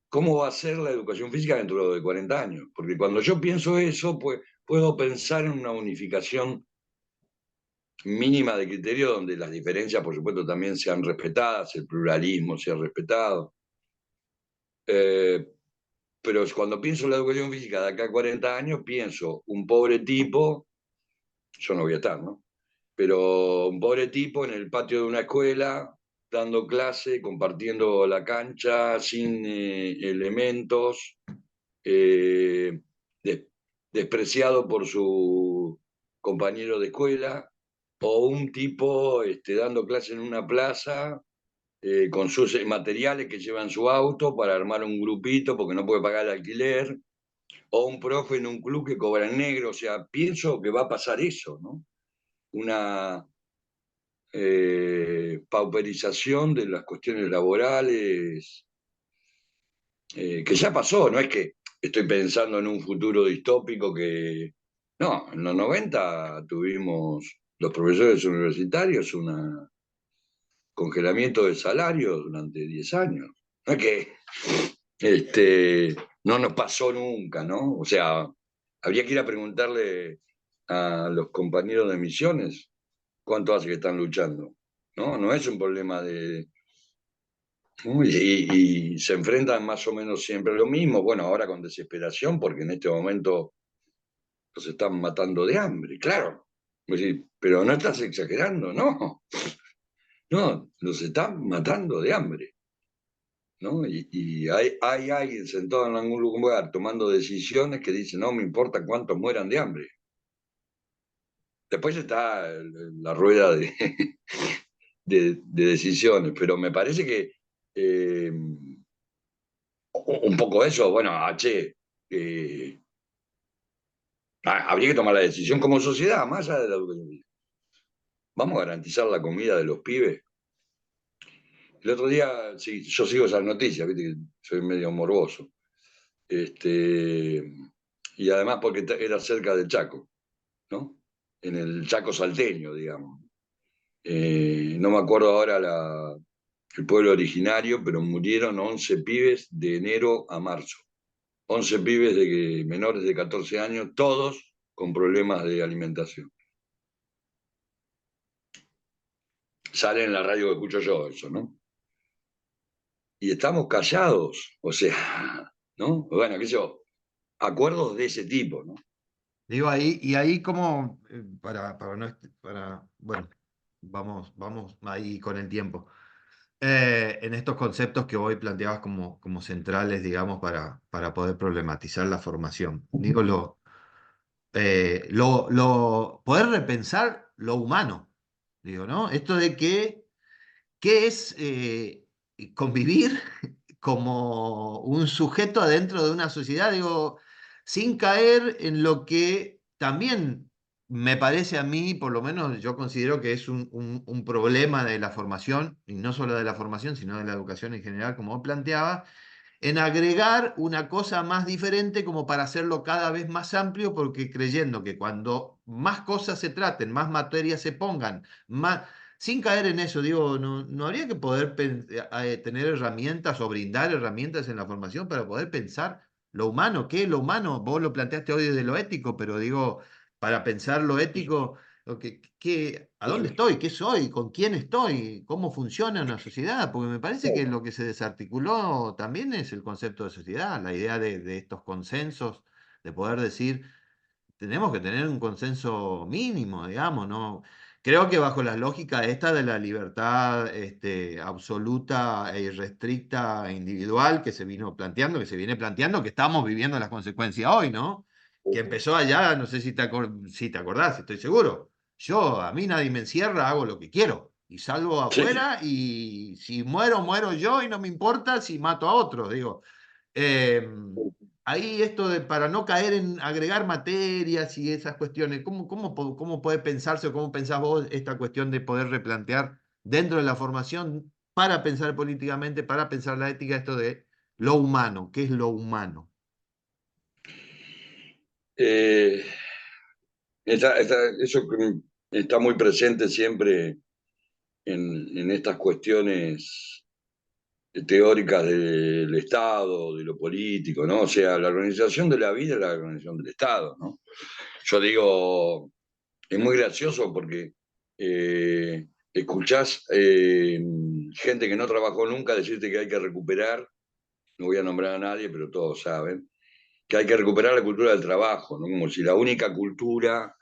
cómo va a ser la educación física dentro de 40 años, porque cuando yo pienso eso, pues puedo pensar en una unificación mínima de criterio donde las diferencias, por supuesto, también sean respetadas, el pluralismo sea respetado. Eh, pero cuando pienso en la educación física de acá a 40 años, pienso un pobre tipo, yo no voy a estar, ¿no? Pero un pobre tipo en el patio de una escuela, dando clase, compartiendo la cancha, sin elementos, eh, des- despreciado por su compañero de escuela, o un tipo dando clase en una plaza con sus materiales que lleva en su auto para armar un grupito porque no puede pagar el alquiler, o un profe en un club que cobra en negro. O sea, pienso que va a pasar eso, ¿no? Una pauperización de las cuestiones laborales, que ya pasó, no es que estoy pensando en un futuro distópico que... No, en los 90 tuvimos los profesores universitarios un congelamiento de salarios durante 10 años. No es que no nos pasó nunca, ¿no? O sea, habría que ir a preguntarle a los compañeros de misiones cuánto hace que están luchando, ¿no? No es un problema ¿no? Y se enfrentan más o menos siempre a lo mismo, bueno, ahora con desesperación, porque en este momento los están matando de hambre, claro. Pues sí, pero no estás exagerando, no, no, los están matando de hambre, ¿no? Y hay alguien sentado en algún lugar tomando decisiones que dice, no me importa cuántos mueran de hambre. Después está la rueda de decisiones, pero me parece que eh, un poco eso, bueno, che, eh, habría que tomar la decisión como sociedad, más allá de la educación. Vamos a garantizar la comida de los pibes. El otro día, sí, yo sigo esas noticias, viste que soy medio morboso. Y además porque era cerca del Chaco, ¿no? En el Chaco salteño, digamos. No me acuerdo ahora el pueblo originario, pero murieron 11 pibes de enero a marzo. 11 pibes menores de 14 años, todos con problemas de alimentación. Sale en la radio que escucho yo eso, ¿no? Y estamos callados, o sea, ¿no? Bueno, qué sé yo, acuerdos de ese tipo, ¿no? Digo ahí, y ahí como, para no, bueno, vamos ahí con el tiempo. En estos conceptos que hoy planteabas como centrales, digamos, para poder problematizar la formación. Digo, poder repensar lo humano, digo, ¿no? Esto de que, ¿qué es convivir como un sujeto adentro de una sociedad? Digo, sin caer en lo que también me parece a mí, por lo menos yo considero que es un problema de la formación, y no solo de la formación, sino de la educación en general, como vos planteabas, en agregar una cosa más diferente como para hacerlo cada vez más amplio, porque creyendo que cuando más cosas se traten, más materias se pongan, más, sin caer en eso, digo, no habría que poder tener herramientas o brindar herramientas en la formación para poder pensar lo humano. ¿Qué es lo humano? Vos lo planteaste hoy de lo ético, pero digo, para pensar lo ético, ¿a dónde estoy? ¿Qué soy? ¿Con quién estoy? ¿Cómo funciona una sociedad? Porque me parece que lo que se desarticuló también es el concepto de sociedad, la idea de estos consensos, de poder decir, tenemos que tener un consenso mínimo, digamos, ¿no? Creo que bajo la lógica esta de la libertad absoluta e irrestricta e individual que se vino planteando, que se viene planteando, que estamos viviendo las consecuencias hoy, ¿no? Que empezó allá, no sé si te acordás, estoy seguro. A mí nadie me encierra, hago lo que quiero. Y salgo Sí. afuera y si muero, muero yo y no me importa si mato a otros, digo. Eh, Ahí esto de para no caer en agregar materias y esas cuestiones, ¿cómo puede pensarse o cómo pensás vos esta cuestión de poder replantear dentro de la formación para pensar políticamente, para pensar la ética, esto de lo humano? ¿Qué es lo humano? Eh, eso está muy presente siempre en estas cuestiones teóricas del Estado, de lo político, ¿no? O sea, la organización de la vida es la organización del Estado, ¿no? Yo digo, es muy gracioso porque escuchás gente que no trabajó nunca decirte que hay que recuperar, no voy a nombrar a nadie, pero todos saben, que hay que recuperar la cultura del trabajo, ¿no? Como si la única cultura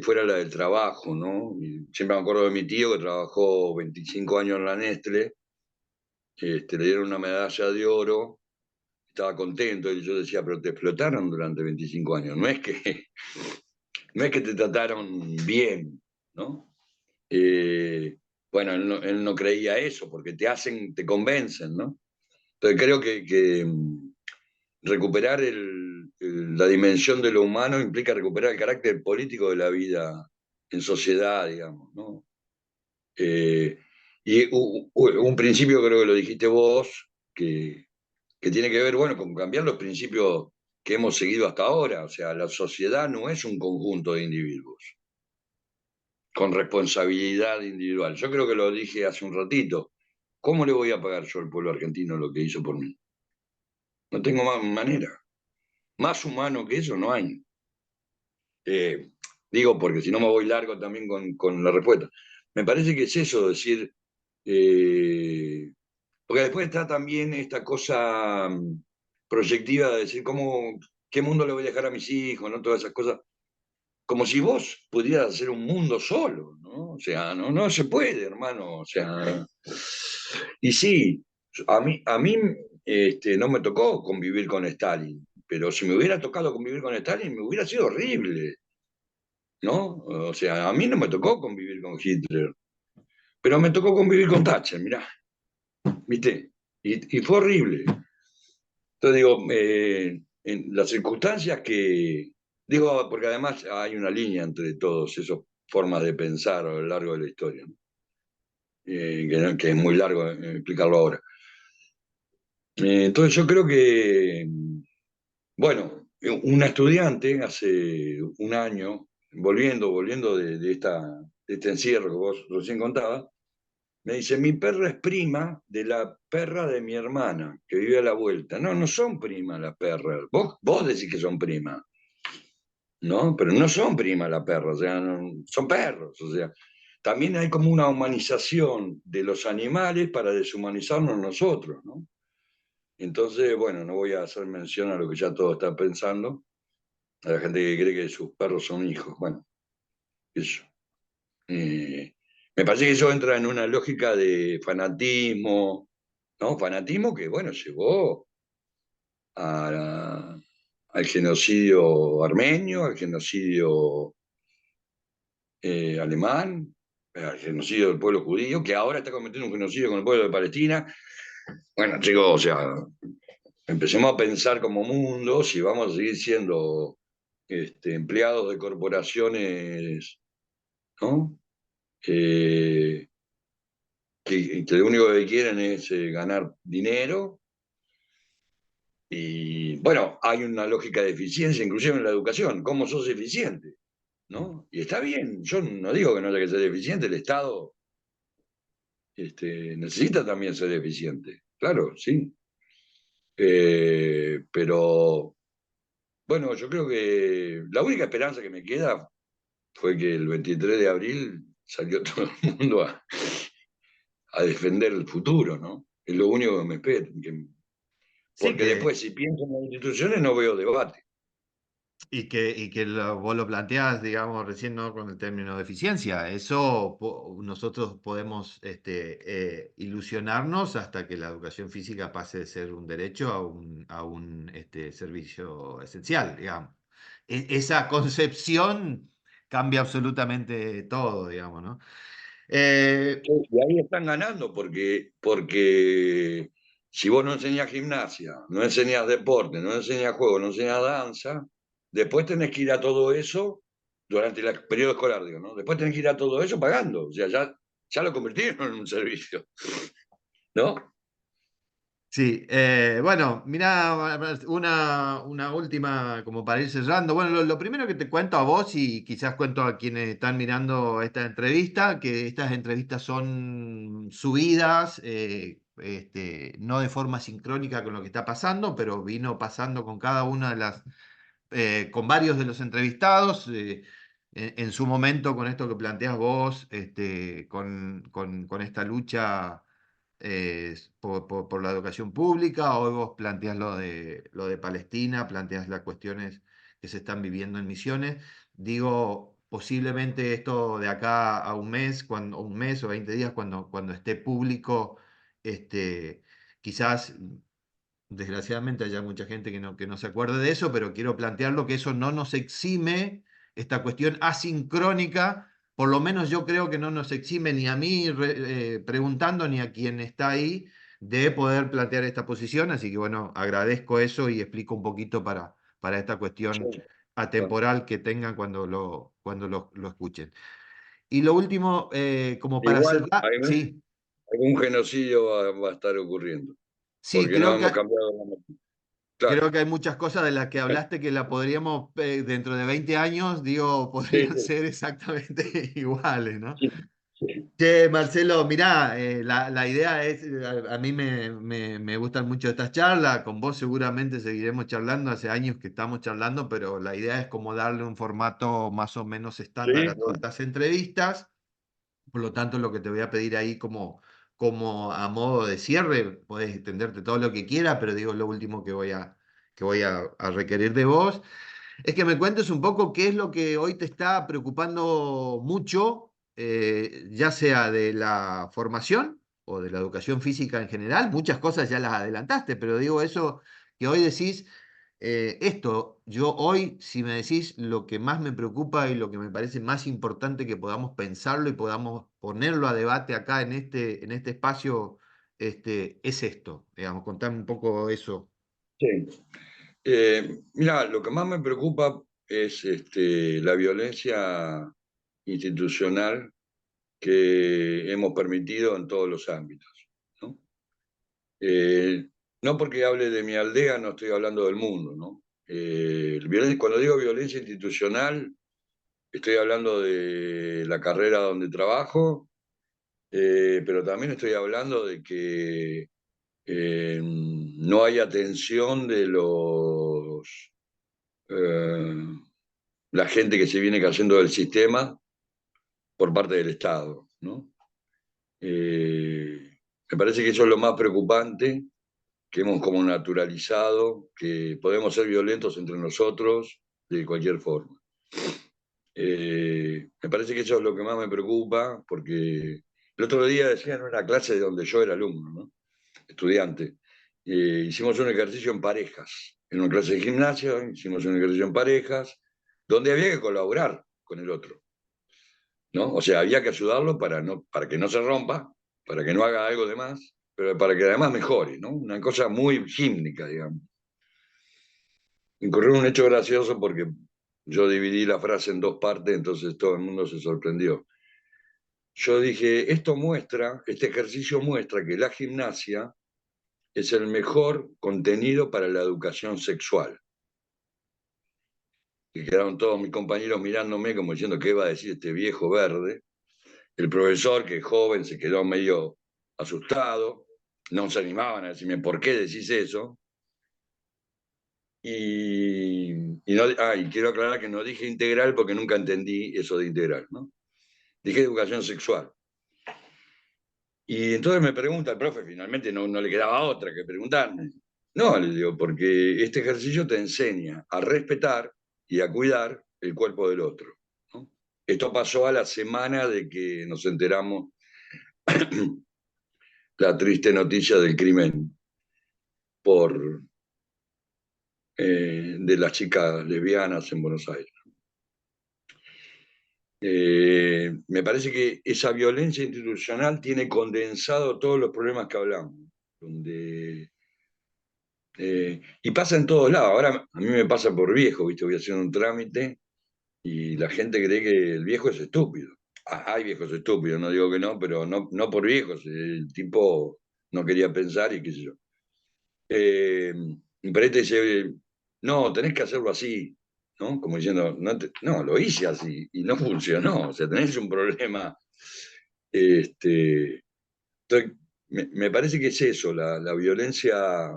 fuera la del trabajo, ¿no? Y siempre me acuerdo de mi tío que trabajó 25 años en la Nestlé, le dieron una medalla de oro, estaba contento y yo decía, pero te explotaron durante 25 años, no es que te trataron bien, ¿no? Eh, bueno, él no creía eso, porque te convencen, ¿no? Entonces creo que recuperar la dimensión de lo humano implica recuperar el carácter político de la vida en sociedad, digamos, ¿no? Eh, y un principio, creo que lo dijiste vos, que tiene que ver, bueno, con cambiar los principios que hemos seguido hasta ahora. O sea, la sociedad no es un conjunto de individuos con responsabilidad individual. Yo creo que lo dije hace un ratito. ¿Cómo le voy a pagar yo al pueblo argentino lo que hizo por mí? No tengo más manera. Más humano que eso no hay. Eh, Digo, porque si no me voy largo también con la respuesta. Me parece que es eso, decir, eh, porque después está también esta cosa proyectiva de decir qué mundo le voy a dejar a mis hijos, ¿no? Todas esas cosas. Como si vos pudieras hacer un mundo solo, ¿no? O sea, no se puede, hermano. O sea, y sí, a mí no me tocó convivir con Stalin, pero si me hubiera tocado convivir con Stalin, me hubiera sido horrible, ¿no? O sea, a mí no me tocó convivir con Hitler, pero me tocó convivir con Thatcher, mirá, ¿viste? Y fue horrible. Entonces digo, en las circunstancias digo, porque además hay una línea entre todos esas formas de pensar a lo largo de la historia, ¿no? Que es muy largo explicarlo ahora. Entonces yo creo que, bueno, una estudiante hace un año, volviendo de este encierro que vos recién contabas, me dice, mi perra es prima de la perra de mi hermana, que vive a la vuelta. No, no son primas las perras. Vos decís que son primas, ¿no? Pero no son primas las perras, o sea, son perros, o sea. También hay como una humanización de los animales para deshumanizarnos nosotros, ¿no? Entonces, bueno, no voy a hacer mención a lo que ya todos están pensando, a la gente que cree que sus perros son hijos. Bueno, eso. Eh, Me parece que eso entra en una lógica de fanatismo, ¿no? Fanatismo que, bueno, llevó al genocidio armenio, al genocidio alemán, al genocidio del pueblo judío, que ahora está cometiendo un genocidio con el pueblo de Palestina. Bueno, chicos, o sea, empecemos a pensar como mundo si vamos a seguir siendo empleados de corporaciones, ¿no? Eh, que lo único que quieren es ganar dinero. Y bueno, hay una lógica de eficiencia, inclusive en la educación. ¿Cómo sos eficiente? ¿No? Y está bien, yo no digo que no haya que ser eficiente, el Estado necesita también ser eficiente, claro, sí. Pero bueno, yo creo que la única esperanza que me queda fue que el 23 de abril salió todo el mundo a defender el futuro, ¿no? Es lo único que me espera. Sí, Porque después, si pienso en las instituciones, no veo debate. vos lo planteás, digamos, recién, ¿no? Con el término de eficiencia. Eso nosotros podemos ilusionarnos hasta que la educación física pase de ser un derecho a un servicio esencial, digamos. Esa concepción cambia absolutamente todo, digamos, ¿no? Eh, Y ahí están ganando, porque si vos no enseñás gimnasia, no enseñás deporte, no enseñás juego, no enseñás danza, después tenés que ir a todo eso durante el periodo escolar, digo, ¿no? Después tenés que ir a todo eso pagando. O sea, ya lo convirtieron en un servicio, ¿no? Sí, bueno, mira, una última como para ir cerrando. Bueno, lo primero que te cuento a vos y quizás cuento a quienes están mirando esta entrevista, que estas entrevistas son subidas, no de forma sincrónica con lo que está pasando, pero vino pasando con cada una de con varios de los entrevistados. En su momento, con esto que planteas vos, con esta lucha por la educación pública. Hoy vos planteás lo de Palestina, planteás las cuestiones que se están viviendo en Misiones. Digo, posiblemente esto de acá a un mes o 20 días, cuando esté público, quizás desgraciadamente haya mucha gente que no se acuerde de eso, pero quiero plantearlo que eso no nos exime, esta cuestión asincrónica, por lo menos yo creo que no nos exime ni a mí preguntando ni a quien está ahí de poder plantear esta posición, así que bueno, agradezco eso y explico un poquito para esta cuestión Sí. atemporal que tengan cuando lo escuchen. Y lo último, como para Igual, cerrar, sí, algún genocidio va a estar ocurriendo, sí, porque no hemos cambiado la. creo Claro, que hay muchas cosas de las que hablaste que la podríamos, dentro de 20 años, digo, sí, podrían sí, ser exactamente iguales, ¿no? sí, sí. Che, Marcelo, mirá, la idea es, a mí me gustan mucho estas charlas, con vos seguramente seguiremos charlando, hace años que estamos charlando, pero la idea es como darle un formato más o menos estándar Sí, a todas bueno, estas entrevistas. Por lo tanto, lo que te voy a pedir ahí como a modo de cierre, podés extenderte todo lo que quieras, pero digo lo último que voy a requerir de vos, es que me cuentes un poco qué es lo que hoy te está preocupando mucho, ya sea de la formación o de la educación física en general. Muchas cosas ya las adelantaste, pero digo eso que hoy decís, esto, yo hoy, si me decís lo que más me preocupa y lo que me parece más importante que podamos pensarlo y podamos ponerlo a debate acá en este espacio, es esto. Digamos, contame un poco eso. Sí. Mira, lo que más me preocupa es la violencia institucional que hemos permitido en todos los ámbitos, ¿no? Eh, no porque hable de mi aldea, no estoy hablando del mundo, ¿no? Cuando digo violencia institucional, estoy hablando de la carrera donde trabajo, pero también estoy hablando de que no hay atención de eh, la gente que se viene cayendo del sistema por parte del Estado, ¿no? Me parece que eso es lo más preocupante, que hemos como naturalizado, que podemos ser violentos entre nosotros de cualquier forma. Me parece que eso es lo que más me preocupa, porque el otro día decía en una clase de donde yo era alumno, ¿no? Estudiante, hicimos un ejercicio en parejas, en una clase de gimnasia, hicimos un ejercicio en parejas, donde había que colaborar con el otro, ¿no? O sea, había que ayudarlo para que no se rompa, para que no haga algo de más, pero para que además mejore, ¿no? Una cosa muy gímnica, digamos. Ocurrió un hecho gracioso porque yo dividí la frase en dos partes, entonces todo el mundo se sorprendió. Yo dije, este ejercicio muestra que la gimnasia es el mejor contenido para la educación sexual. Y quedaron todos mis compañeros mirándome como diciendo, ¿qué va a decir este viejo verde? El profesor, que es joven, se quedó medio asustado, no se animaban a decirme, ¿por qué decís eso? Y quiero aclarar que no dije integral porque nunca entendí eso de integral, ¿no? Dije educación sexual. Y entonces me pregunta el profe, finalmente no le quedaba otra que preguntarme. No, le digo, porque este ejercicio te enseña a respetar y a cuidar el cuerpo del otro, ¿no? Esto pasó a la semana de que nos enteramos la triste noticia del crimen por, de las chicas lesbianas en Buenos Aires. Me parece que esa violencia institucional tiene condensado todos los problemas que hablamos, donde, y pasa en todos lados. Ahora a mí me pasa por viejo, ¿viste? Voy haciendo un trámite y la gente cree que el viejo es estúpido. Hay viejos estúpidos, no digo que no, pero no por viejos. El tipo no quería pensar y qué sé yo. Eh, pero este dice, no, tenés que hacerlo así, ¿no? Como diciendo, no, lo hice así y no funcionó, o sea, tenés un problema. Este, entonces, me parece que es eso, la violencia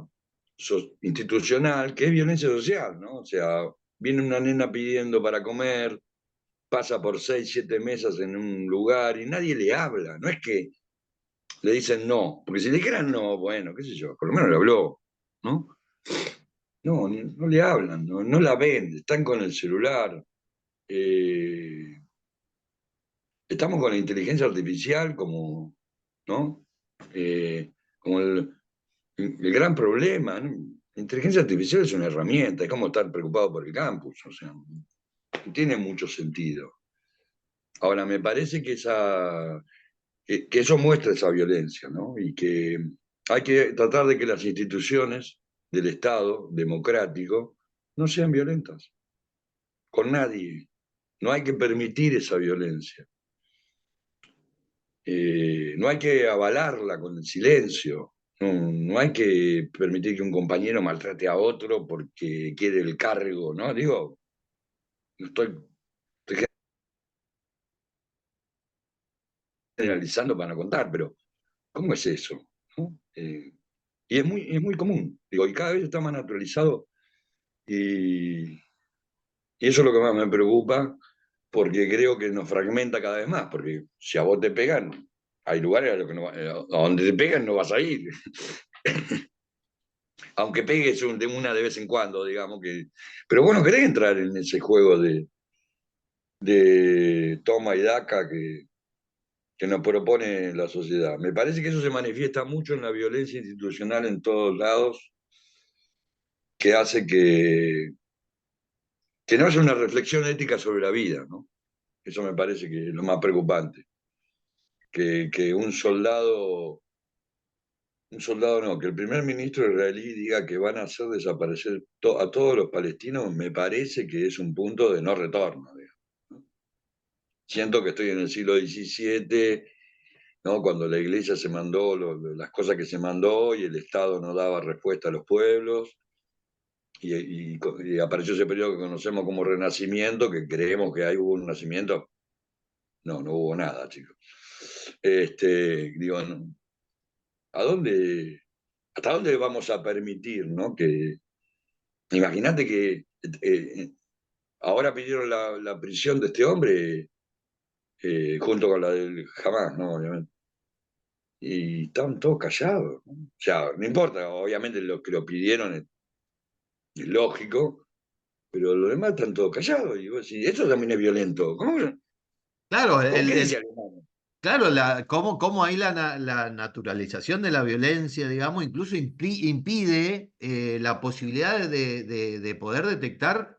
institucional, que es violencia social, ¿no? O sea, viene una nena pidiendo para comer, pasa por 6, 7 mesas en un lugar y nadie le habla, no es que le dicen no, porque si le dijeran no, bueno, qué sé yo, por lo menos le habló, ¿no? No, no le hablan, no la ven, están con el celular. Eh, Estamos con la inteligencia artificial como, ¿no? Como el gran problema, ¿no? La inteligencia artificial es una herramienta, es como estar preocupado por el campus, o sea, no tiene mucho sentido. Ahora, me parece que eso muestra esa violencia, ¿no? Y que hay que tratar de que las instituciones del Estado democrático no sean violentas con nadie. No hay que permitir esa violencia. No hay que avalarla con el silencio. No hay que permitir que un compañero maltrate a otro porque quiere el cargo, ¿no? Digo, no estoy generalizando para no contar, pero ¿cómo es eso? ¿No? Y es muy común, digo, y cada vez está más naturalizado y eso es lo que más me preocupa porque creo que nos fragmenta cada vez más, porque si a vos te pegan, hay lugares a, los que no, a donde te pegan no vas a ir. Aunque pegues de una de vez en cuando, digamos que. Pero bueno, querés entrar en ese juego de toma y daca que nos propone la sociedad. Me parece que eso se manifiesta mucho en la violencia institucional en todos lados, que hace que no haya una reflexión ética sobre la vida, ¿no? Eso me parece que es lo más preocupante. Que un soldado no, que el primer ministro israelí diga que van a hacer desaparecer a todos los palestinos, me parece que es un punto de no retorno, digamos, ¿no? Siento que estoy en el siglo XVII, ¿no? Cuando la iglesia se mandó las cosas que se mandó y el Estado no daba respuesta a los pueblos, y apareció ese periodo que conocemos como Renacimiento, que creemos que ahí hubo un nacimiento. No, no hubo nada, chicos. Digo, ¿a dónde, hasta dónde vamos a permitir, ¿no? Imagínate que ahora pidieron la prisión de este hombre junto con la del Hamas, ¿no? Obviamente. Y estaban todos callados, ¿no? O sea, no importa, obviamente los que lo pidieron es lógico, pero los demás están todos callados. Y vos decís, esto también es violento. Claro, ¿Cómo qué dice Alemania? claro, cómo ahí la naturalización de la violencia, digamos, incluso impide la posibilidad de poder detectar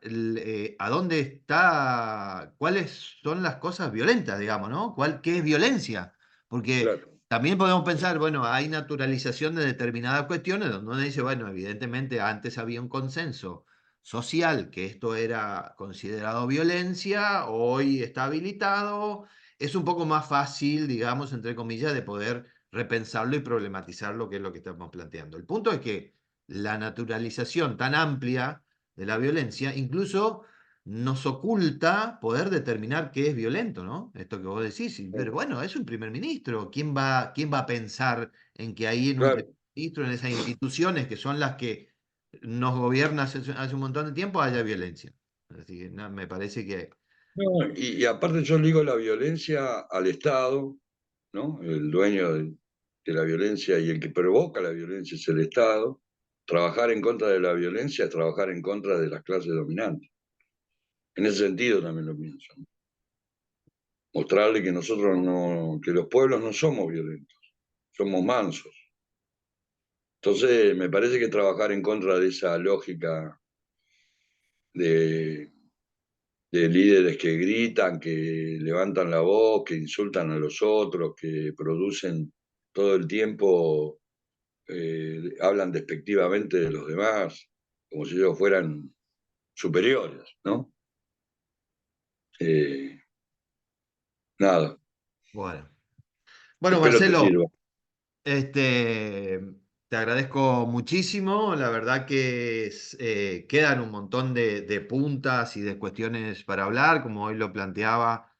a dónde está, cuáles son las cosas violentas, digamos, ¿no? ¿Qué es violencia? Porque Claro, también podemos pensar, bueno, hay naturalización de determinadas cuestiones donde uno dice, bueno, evidentemente antes había un consenso social que esto era considerado violencia, hoy está habilitado, es un poco más fácil, digamos, entre comillas, de poder repensarlo y problematizar lo que es lo que estamos planteando. El punto es que la naturalización tan amplia de la violencia incluso nos oculta poder determinar qué es violento, ¿no? Esto que vos decís, pero bueno, es un primer ministro. ¿Quién va a pensar en que ahí en un primer claro. ministro, en esas instituciones que son las que nos gobiernan hace un montón de tiempo, haya violencia? Así que no, me parece que... No, y aparte yo ligo la violencia al Estado, ¿no? El dueño de la violencia y el que provoca la violencia es el Estado. Trabajar en contra de la violencia es trabajar en contra de las clases dominantes. En ese sentido también lo pienso, ¿no? Mostrarle que nosotros no, que los pueblos no somos violentos, somos mansos. Entonces, me parece que trabajar en contra de esa lógica de, de líderes que gritan, que levantan la voz, que insultan a los otros, que producen todo el tiempo, hablan despectivamente de los demás, como si ellos fueran superiores, ¿no? Eh, nada, Bueno. Bueno, espero te Marcelo, sirva. este, te agradezco muchísimo. La verdad que quedan un montón de puntas y de cuestiones para hablar, como hoy lo planteaba.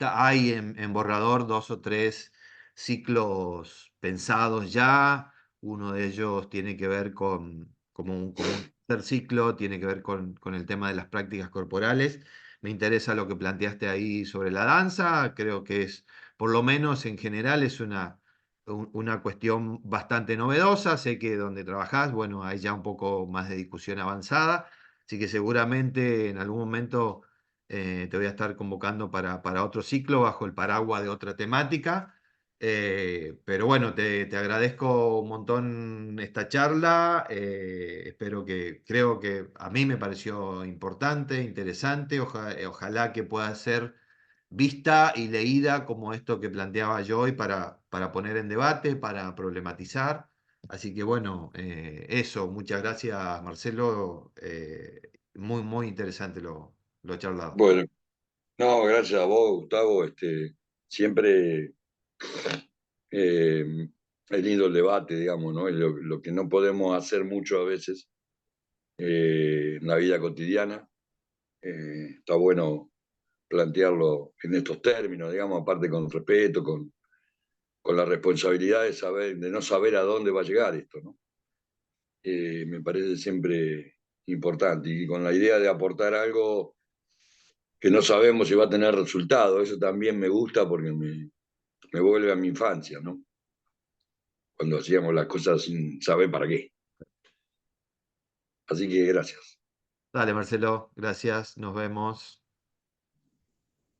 Hay en borrador dos o tres ciclos pensados ya. Uno de ellos tiene que ver como un tercer ciclo, tiene que ver con el tema de las prácticas corporales. Me interesa lo que planteaste ahí sobre la danza. Creo que es por lo menos en general es una cuestión bastante novedosa. Sé que donde trabajás, bueno, hay ya un poco más de discusión avanzada, así que seguramente en algún momento te voy a estar convocando para otro ciclo bajo el paraguas de otra temática. Pero bueno, te agradezco un montón esta charla. Creo que a mí me pareció importante, interesante. Ojalá que pueda ser vista y leída como esto que planteaba yo hoy para poner en debate, para problematizar. Así que bueno, eso, muchas gracias Marcelo, muy interesante lo charlado. Bueno, no, gracias a vos, Gustavo. Siempre es lindo el debate, digamos, ¿no? Es lo que no podemos hacer mucho a veces en la vida cotidiana. Está bueno plantearlo en estos términos, digamos, aparte con respeto, con la responsabilidad de saber, de no saber a dónde va a llegar esto, ¿no? Me parece siempre importante y con la idea de aportar algo que no sabemos si va a tener resultado. Eso también me gusta porque me vuelve a mi infancia, ¿no? Cuando hacíamos las cosas sin saber para qué. Así que gracias. Dale, Marcelo, gracias, nos vemos.